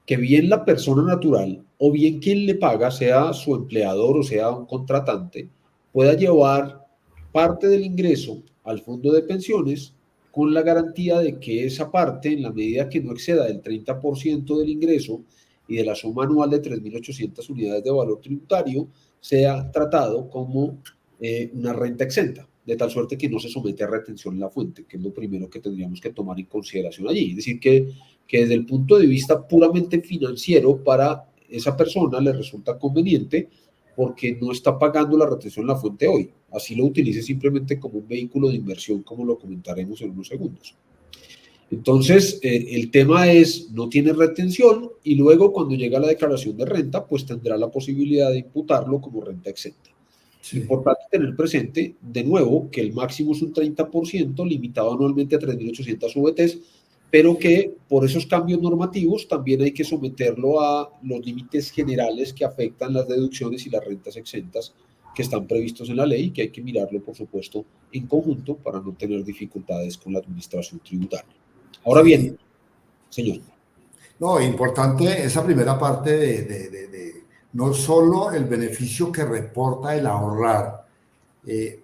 que bien la persona natural o bien quien le paga, sea su empleador o sea un contratante, pueda llevar parte del ingreso al fondo de pensiones con la garantía de que esa parte, en la medida que no exceda del 30% del ingreso y de la suma anual de 3.800 unidades de valor tributario, sea tratado como una renta exenta, de tal suerte que no se somete a retención en la fuente, que es lo primero que tendríamos que tomar en consideración allí. Es decir, que desde el punto de vista puramente financiero para esa persona le resulta conveniente porque no está pagando la retención en la fuente hoy. Así lo utilice simplemente como un vehículo de inversión, como lo comentaremos en unos segundos. Entonces, el tema es, no tiene retención y luego cuando llega la declaración de renta, pues tendrá la posibilidad de imputarlo como renta exenta. Sí. Importante tener presente, de nuevo, que el máximo es un 30%, limitado anualmente a 3.800 VTs, pero que por esos cambios normativos también hay que someterlo a los límites generales que afectan las deducciones y las rentas exentas que están previstos en la ley y que hay que mirarlo, por supuesto, en conjunto para no tener dificultades con la administración tributaria. Ahora bien, señor. No, importante esa primera parte no solo el beneficio que reporta el ahorrar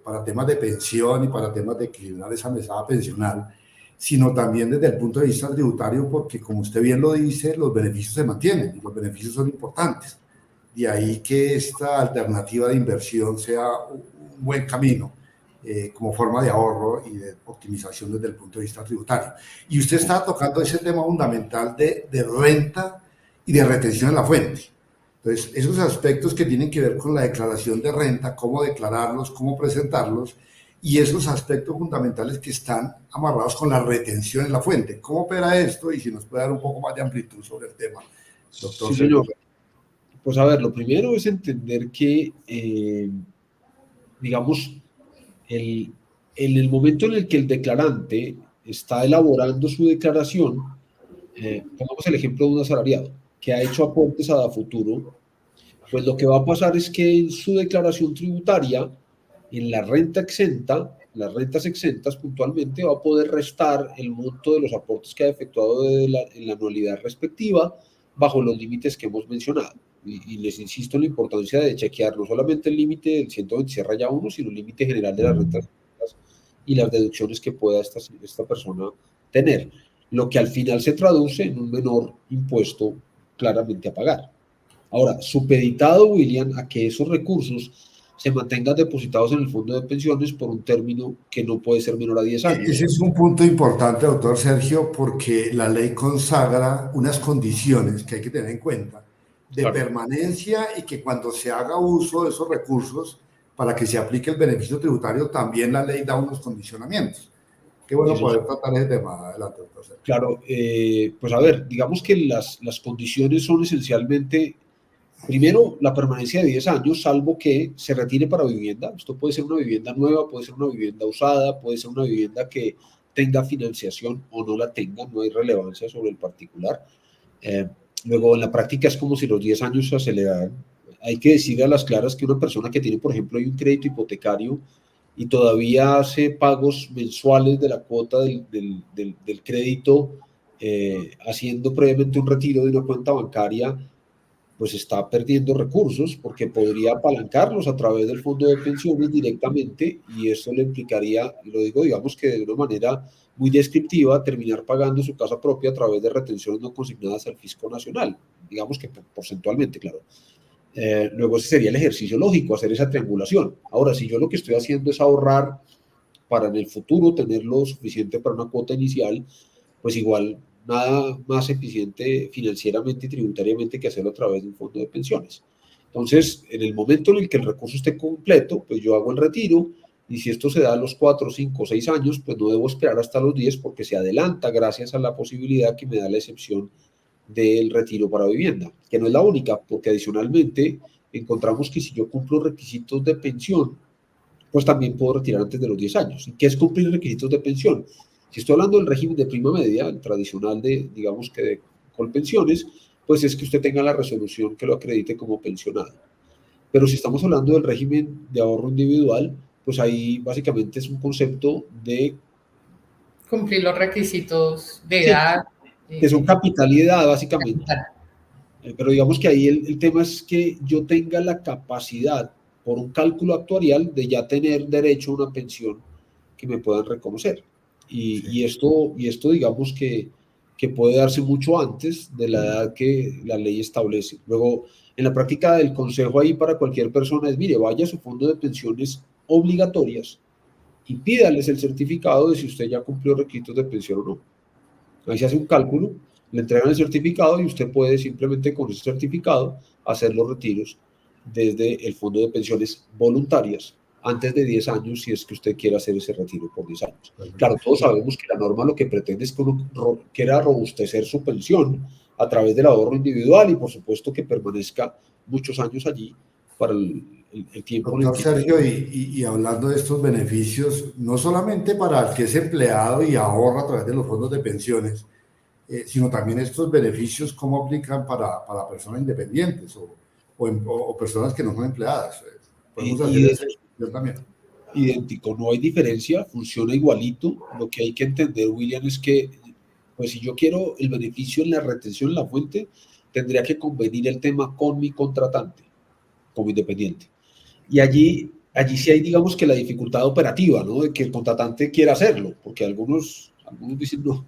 para temas de pensión y para temas de equilibrar esa mesada pensional, sino también desde el punto de vista tributario, porque como usted bien lo dice, los beneficios se mantienen y los beneficios son importantes. De ahí que esta alternativa de inversión sea un buen camino como forma de ahorro y de optimización desde el punto de vista tributario. Y usted está tocando ese tema fundamental de renta y de retención en la fuente. Entonces, esos aspectos que tienen que ver con la declaración de renta, cómo declararlos, cómo presentarlos, y esos aspectos fundamentales que están amarrados con la retención en la fuente. ¿Cómo opera esto? Y si nos puede dar un poco más de amplitud sobre el tema, doctor. Sí, señor. Pues a ver, lo primero es entender que, digamos, en el momento en el que el declarante está elaborando su declaración, pongamos el ejemplo de un asalariado que ha hecho aportes a Dafuturo, pues lo que va a pasar es que en su declaración tributaria, en la renta exenta, las rentas exentas puntualmente, va a poder restar el monto de los aportes que ha efectuado en la anualidad respectiva bajo los límites que hemos mencionado. Y les insisto en la importancia de chequear no solamente el límite del 126-1, sino el límite general de las rentas y las deducciones que pueda esta persona tener, lo que al final se traduce en un menor impuesto claramente a pagar. Ahora, supeditado, William, a que esos recursos se mantengan depositados en el fondo de pensiones por un término que no puede ser menor a 10 años. Ese es un punto importante, doctor Sergio, porque la ley consagra unas condiciones que hay que tener en cuenta de permanencia y que cuando se haga uso de esos recursos para que se aplique el beneficio tributario, también la ley da unos condicionamientos. Qué bueno poder tratar ese tema. Adelante, doctor Sergio. Claro, pues a ver, digamos que las condiciones son esencialmente, primero, la permanencia de 10 años, salvo que se retire para vivienda. Esto puede ser una vivienda nueva, puede ser una vivienda usada, puede ser una vivienda que tenga financiación o no la tenga, no hay relevancia sobre el particular. Luego, en la práctica es como si los 10 años se aceleraran. Hay que decir a las claras que una persona que tiene, por ejemplo, un crédito hipotecario y todavía hace pagos mensuales de la cuota del crédito, haciendo previamente un retiro de una cuenta bancaria, pues está perdiendo recursos porque podría apalancarlos a través del fondo de pensiones directamente y eso le implicaría, y lo digo digamos que de una manera muy descriptiva, terminar pagando su casa propia a través de retenciones no consignadas al Fisco Nacional, digamos que porcentualmente, claro. Luego ese sería el ejercicio lógico, hacer esa triangulación. Ahora, si yo lo que estoy haciendo es ahorrar para en el futuro tener lo suficiente para una cuota inicial, pues igual nada más eficiente financieramente y tributariamente que hacerlo a través de un fondo de pensiones. Entonces, en el momento en el que el recurso esté completo, pues yo hago el retiro y si esto se da a los 4, 5, 6 años, pues no debo esperar hasta los 10 porque se adelanta gracias a la posibilidad que me da la excepción del retiro para vivienda, que no es la única, porque adicionalmente encontramos que si yo cumplo requisitos de pensión, pues también puedo retirar antes de los 10 años. ¿Y qué es cumplir requisitos de pensión? Si estoy hablando del régimen de prima media, el tradicional de, digamos que de Colpensiones, pues es que usted tenga la resolución que lo acredite como pensionado. Pero si estamos hablando del régimen de ahorro individual, pues ahí básicamente es un concepto de... Cumplir los requisitos de edad. Que son capital y edad, básicamente. Capital. Pero digamos que ahí el tema es que yo tenga la capacidad, por un cálculo actuarial, de ya tener derecho a una pensión que me puedan reconocer. Y esto digamos que puede darse mucho antes de la edad que la ley establece. Luego, en la práctica del consejo ahí para cualquier persona es, mire, vaya a su fondo de pensiones obligatorias y pídales el certificado de si usted ya cumplió requisitos de pensión o no. Ahí se hace un cálculo, le entregan el certificado y usted puede simplemente con ese certificado hacer los retiros desde el fondo de pensiones voluntarias antes de 10 años, si es que usted quiere hacer ese retiro por 10 años. Claro, todos sabemos que la norma lo que pretende es que uno quiera robustecer su pensión a través del ahorro individual y por supuesto que permanezca muchos años allí para el tiempo. Doctor Sergio, y hablando de estos beneficios, no solamente para el que es empleado y ahorra a través de los fondos de pensiones, sino también estos beneficios, ¿cómo aplican para personas independientes o personas que no son empleadas? Podemos hacer esa discusión también. Idéntico, no hay diferencia, funciona igualito. Lo que hay que entender, William, es que pues si yo quiero el beneficio en la retención en la fuente, tendría que convenir el tema con mi contratante, como independiente. Y allí sí hay, digamos, que la dificultad operativa, ¿no? De que el contratante quiera hacerlo, porque algunos dicen no.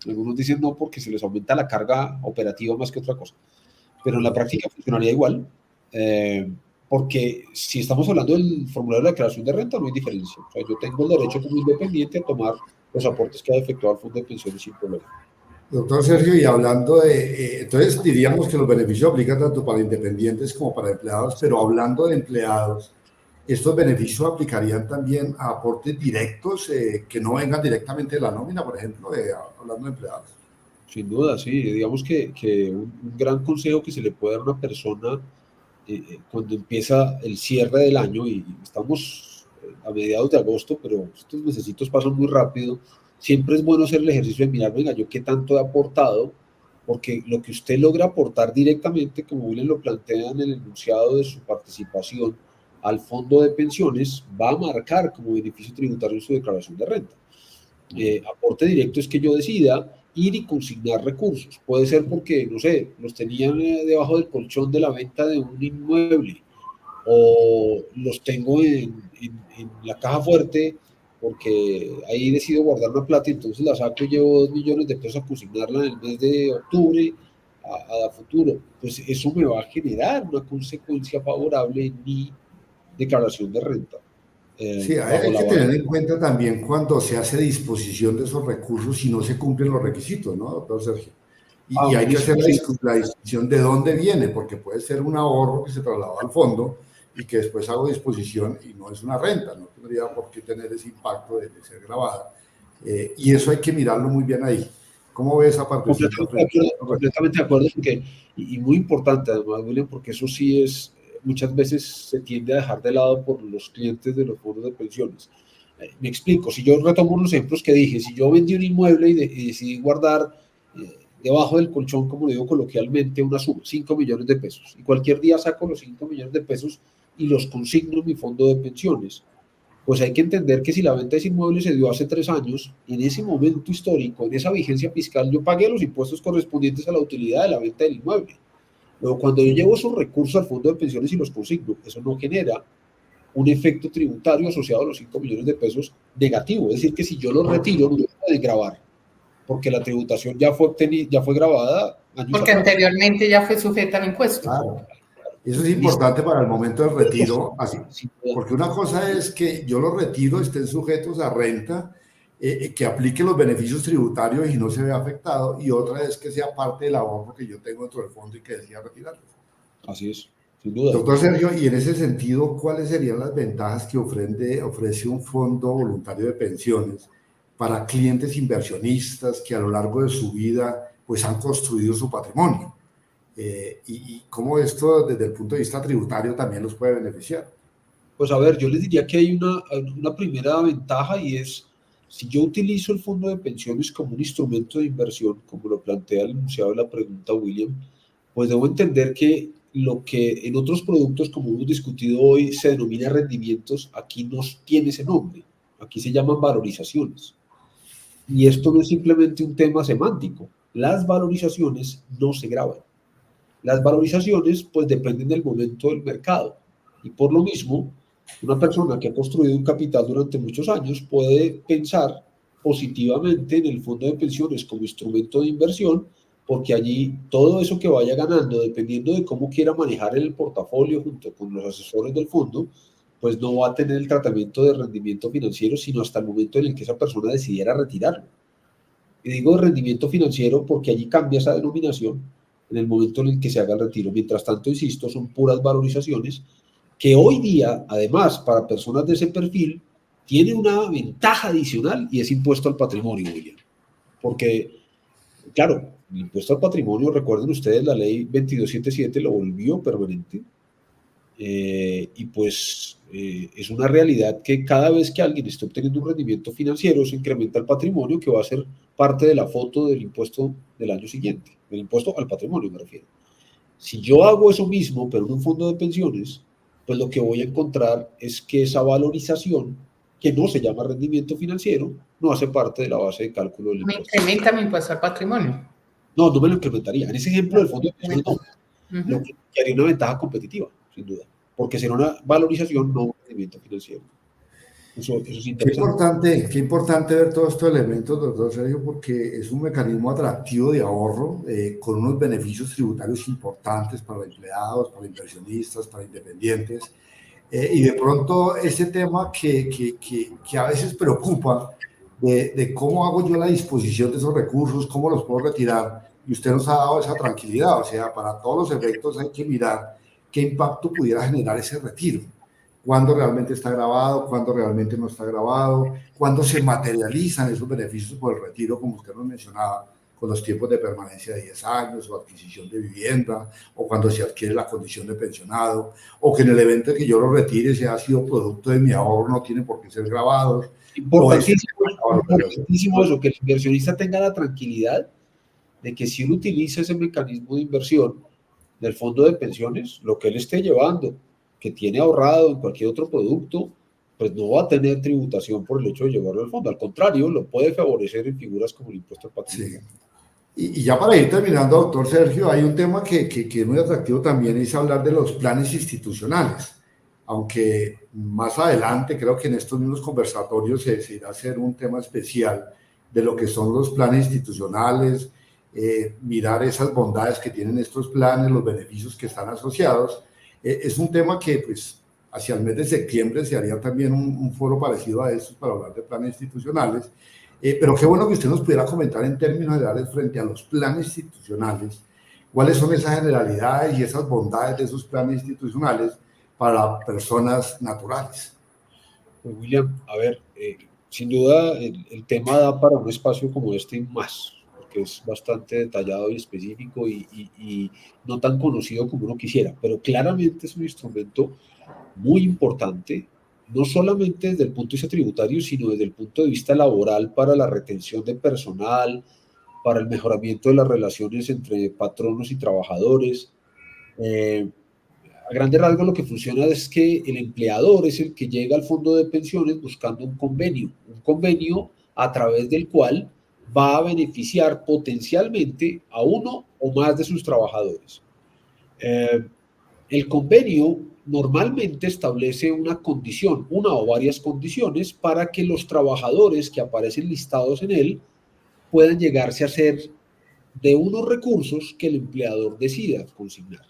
Algunos dicen no porque se les aumenta la carga operativa más que otra cosa. Pero en la práctica funcionaría igual, porque si estamos hablando del formulario de declaración de renta, no hay diferencia. O sea, yo tengo el derecho como independiente a tomar los aportes que ha efectuado el fondo de pensiones sin problema. Doctor Sergio, y hablando entonces diríamos que los beneficios aplican tanto para independientes como para empleados, pero hablando de empleados, ¿estos beneficios aplicarían también a aportes directos que no vengan directamente de la nómina, por ejemplo, hablando de empleados? Sin duda, sí. Digamos que un gran consejo que se le puede dar a una persona cuando empieza el cierre del año, y estamos a mediados de agosto, pero estos mesecitos pasan muy rápido, siempre es bueno hacer el ejercicio de mirar, venga, yo qué tanto he aportado, porque lo que usted logra aportar directamente, como William lo plantea en el enunciado de su participación al fondo de pensiones, va a marcar como beneficio tributario en su declaración de renta. Aporte directo es que yo decida ir y consignar recursos. Puede ser porque, no sé, los tenían debajo del colchón de la venta de un inmueble, o los tengo en la caja fuerte porque ahí decido guardar una plata y entonces la saco y llevo 2 millones de pesos a consignarla en el mes de octubre a futuro. Pues eso me va a generar una consecuencia favorable en mi declaración de renta. Sí, hay que tener en cuenta también cuando se hace disposición de esos recursos y no se cumplen los requisitos, ¿no, doctor Sergio? Y hay que hacer la discusión de dónde viene, porque puede ser un ahorro que se trasladó al fondo y que después hago disposición y no es una renta, no tendría por qué tener ese impacto de ser grabada. Y eso hay que mirarlo muy bien ahí. ¿Cómo ves esa parte? Completamente de acuerdo, porque, y muy importante además, William, porque eso sí es, muchas veces se tiende a dejar de lado por los clientes de los fondos de pensiones. Me explico, si yo retomo unos ejemplos que dije, si yo vendí un inmueble y decidí guardar debajo del colchón, como digo coloquialmente, una suma, 5 millones de pesos, y cualquier día saco los 5 millones de pesos y los consigno en mi fondo de pensiones, pues hay que entender que si la venta de ese inmueble se dio hace 3 años, en ese momento histórico, en esa vigencia fiscal, yo pagué los impuestos correspondientes a la utilidad de la venta del inmueble. Luego, cuando yo llevo esos recursos al fondo de pensiones y los consigno, eso no genera un efecto tributario asociado a los 5 millones de pesos negativo. Es decir, que si yo los retiro, no se puede gravar, porque la tributación ya fue grabada. Porque anteriormente ya fue sujeta al impuesto. Claro. Eso es importante para el momento del retiro, así, porque una cosa es que yo los retiro, estén sujetos a renta, que aplique los beneficios tributarios y no se vea afectado, y otra es que sea parte del ahorro que yo tengo dentro del fondo y que decida retirarlo. Así es, sin duda. Doctor Sergio, y en ese sentido, ¿cuáles serían las ventajas que ofrece un fondo voluntario de pensiones para clientes inversionistas que a lo largo de su vida pues han construido su patrimonio? Y cómo esto desde el punto de vista tributario también los puede beneficiar. Pues a ver, yo les diría que hay una primera ventaja, y es, si yo utilizo el fondo de pensiones como un instrumento de inversión, como lo plantea el enunciado de la pregunta William, pues debo entender que lo que en otros productos, como hemos discutido hoy, se denomina rendimientos, aquí no tiene ese nombre. Aquí se llaman valorizaciones. Y esto no es simplemente un tema semántico. Las valorizaciones no se graban. Las valorizaciones, pues, dependen del momento del mercado. Y por lo mismo, una persona que ha construido un capital durante muchos años puede pensar positivamente en el fondo de pensiones como instrumento de inversión, porque allí todo eso que vaya ganando, dependiendo de cómo quiera manejar el portafolio junto con los asesores del fondo, pues no va a tener el tratamiento de rendimiento financiero, sino hasta el momento en el que esa persona decidiera retirarlo. Y digo rendimiento financiero porque allí cambia esa denominación en el momento en el que se haga el retiro. Mientras tanto, insisto, son puras valorizaciones que hoy día, además, para personas de ese perfil, tiene una ventaja adicional y es impuesto al patrimonio, William. Porque, claro, el impuesto al patrimonio, recuerden ustedes, la ley 2277 lo volvió permanente. Y pues es una realidad que cada vez que alguien esté obteniendo un rendimiento financiero se incrementa el patrimonio que va a ser parte de la foto del impuesto del año siguiente, del impuesto al patrimonio me refiero. Si yo hago eso mismo pero en un fondo de pensiones, pues lo que voy a encontrar es que esa valorización, que no se llama rendimiento financiero, no hace parte de la base de cálculo del Me impuesto. incrementa mi impuesto al patrimonio. No, no me lo incrementaría. En ese ejemplo del fondo de pensiones no. Lo que haría una ventaja competitiva, sin duda, porque será una valorización, no un rendimiento financiero. Eso es interesante. Qué importante ver todos estos elementos, doctor Sergio, porque es un mecanismo atractivo de ahorro con unos beneficios tributarios importantes para empleados, para inversionistas, para independientes. Y de pronto ese tema que a veces preocupa de cómo hago yo la disposición de esos recursos, cómo los puedo retirar, y usted nos ha dado esa tranquilidad, o sea, para todos los efectos hay que mirar qué impacto pudiera generar ese retiro, cuándo realmente está grabado, cuándo realmente no está grabado, cuándo se materializan esos beneficios por el retiro, como usted nos mencionaba, con los tiempos de permanencia de 10 años o adquisición de vivienda, o cuando se adquiere la condición de pensionado, o que en el evento de que yo lo retire, si ha sido producto de mi ahorro, no tiene por qué ser grabado. Importantísimo eso, que el inversionista tenga la tranquilidad de que si él utiliza ese mecanismo de inversión del fondo de pensiones, lo que él esté llevando, que tiene ahorrado en cualquier otro producto, pues no va a tener tributación por el hecho de llevarlo al fondo. Al contrario, lo puede favorecer en figuras como el impuesto al patrimonio. Sí. Y ya para ir terminando, doctor Sergio, hay un tema que es muy atractivo también, es hablar de los planes institucionales. Aunque más adelante, creo que en estos mismos conversatorios se irá a hacer un tema especial de lo que son los planes institucionales, mirar esas bondades que tienen estos planes, los beneficios que están asociados. Es un tema que, pues, hacia el mes de septiembre se haría también un foro parecido a estos para hablar de planes institucionales. Pero qué bueno que usted nos pudiera comentar en términos generales frente a los planes institucionales, cuáles son esas generalidades y esas bondades de esos planes institucionales para personas naturales. Pues William, a ver, sin duda el tema da para un espacio como este y más, porque es bastante detallado y específico y no tan conocido como uno quisiera, pero claramente es un instrumento muy importante, no solamente desde el punto de vista tributario, sino desde el punto de vista laboral para la retención de personal, para el mejoramiento de las relaciones entre patronos y trabajadores. A grandes rasgos lo que funciona es que el empleador es el que llega al fondo de pensiones buscando un convenio a través del cual va a beneficiar potencialmente a uno o más de sus trabajadores. El convenio normalmente establece una condición, una o varias condiciones para que los trabajadores que aparecen listados en él puedan llegarse a ser de unos recursos que el empleador decida consignar.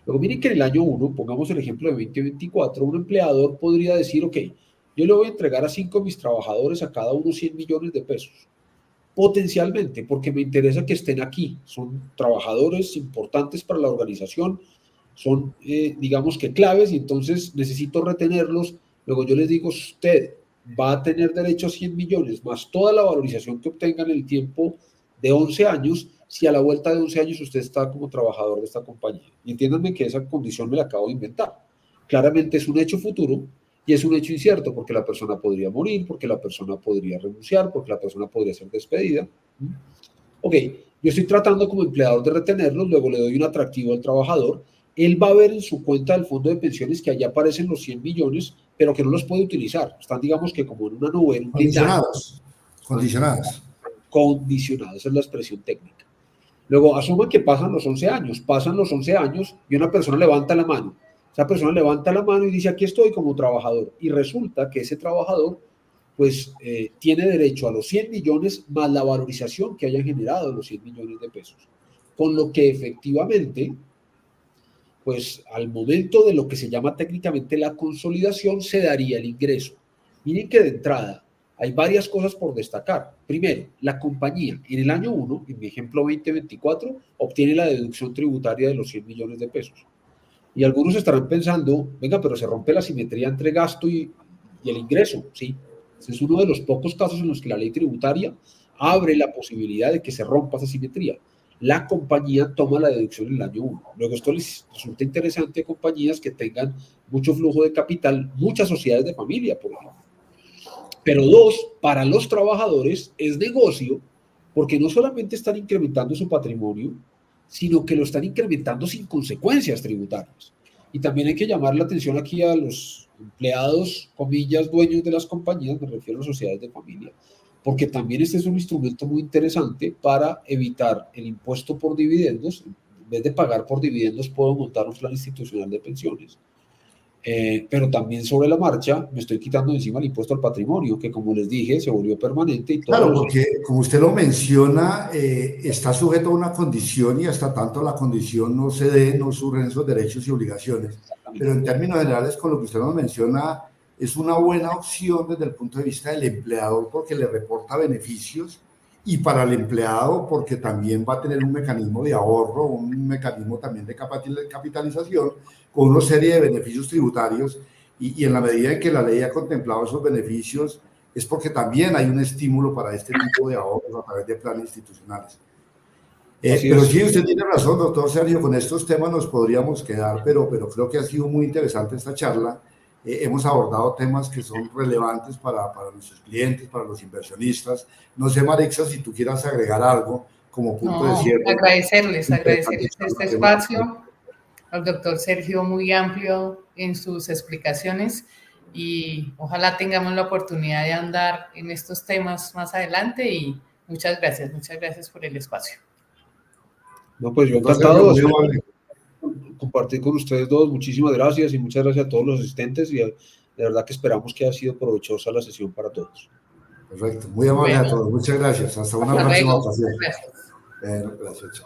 Luego miren que en el año 1, pongamos el ejemplo de 2024, un empleador podría decir, ok, yo le voy a entregar a 5 de mis trabajadores a cada uno 100 millones de pesos. Potencialmente, porque me interesa que estén aquí. Son trabajadores importantes para la organización, son, digamos que claves, y entonces necesito retenerlos. Luego yo les digo, usted va a tener derecho a 100 millones, más toda la valorización que obtenga en el tiempo de 11 años, si a la vuelta de 11 años usted está como trabajador de esta compañía. Y entiéndanme que esa condición me la acabo de inventar. Claramente es un hecho futuro y es un hecho incierto, porque la persona podría morir, porque la persona podría renunciar, porque la persona podría ser despedida. Ok, yo estoy tratando como empleador de retenerlos, luego le doy un atractivo al trabajador, él va a ver en su cuenta del fondo de pensiones que allá aparecen los 100 millones, pero que no los puede utilizar. Están, digamos que como en una nube, en un blindaje. Condicionados. Condicionados, esa es la expresión técnica. Luego, asuman que pasan los 11 años y una persona levanta la mano. Esa persona levanta la mano y dice, aquí estoy como trabajador. Y resulta que ese trabajador, pues, tiene derecho a los 100 millones más la valorización que hayan generado los 100 millones de pesos. Con lo que efectivamente, pues, al momento de lo que se llama técnicamente la consolidación, se daría el ingreso. Miren que de entrada, hay varias cosas por destacar. Primero, la compañía en el año 1, en mi ejemplo 2024, obtiene la deducción tributaria de los 100 millones de pesos. Y algunos estarán pensando, venga, pero se rompe la simetría entre gasto y el ingreso. Sí, ese es uno de los pocos casos en los que la ley tributaria abre la posibilidad de que se rompa esa simetría. La compañía toma la deducción en el año 1. Luego esto les resulta interesante a compañías que tengan mucho flujo de capital, muchas sociedades de familia, por ejemplo. Pero dos, para los trabajadores es negocio porque no solamente están incrementando su patrimonio, sino que lo están incrementando sin consecuencias tributarias. Y también hay que llamar la atención aquí a los empleados, comillas, dueños de las compañías, me refiero a sociedades de familia, porque también este es un instrumento muy interesante para evitar el impuesto por dividendos. En vez de pagar por dividendos, puedo montar un plan institucional de pensiones. Pero también sobre la marcha me estoy quitando de encima el impuesto al patrimonio, que como les dije, se volvió permanente. Y claro, porque como usted lo menciona, está sujeto a una condición y hasta tanto la condición no se dé, no surgen esos derechos y obligaciones. Pero en términos generales, con lo que usted nos menciona, es una buena opción desde el punto de vista del empleador porque le reporta beneficios y para el empleado porque también va a tener un mecanismo de ahorro, un mecanismo también de capitalización con una serie de beneficios tributarios y en la medida en que la ley ha contemplado esos beneficios es porque también hay un estímulo para este tipo de ahorros a través de planes institucionales. Pero sí, usted tiene razón, doctor Sergio, con estos temas nos podríamos quedar, pero creo que ha sido muy interesante esta charla. Hemos abordado temas que son relevantes para nuestros clientes, para los inversionistas. No sé, Marixa, si tú quieras agregar algo como punto de cierre. Agradecerles este espacio al doctor Sergio, muy amplio en sus explicaciones y ojalá tengamos la oportunidad de andar en estos temas más adelante y muchas gracias por el espacio. No, pues yo encantado de compartir con ustedes dos. Muchísimas gracias y muchas gracias a todos los asistentes y de verdad que esperamos que haya sido provechosa la sesión para todos. Perfecto, muy amable a todos. Muchas gracias. Hasta una próxima ocasión. Gracias. Gracias.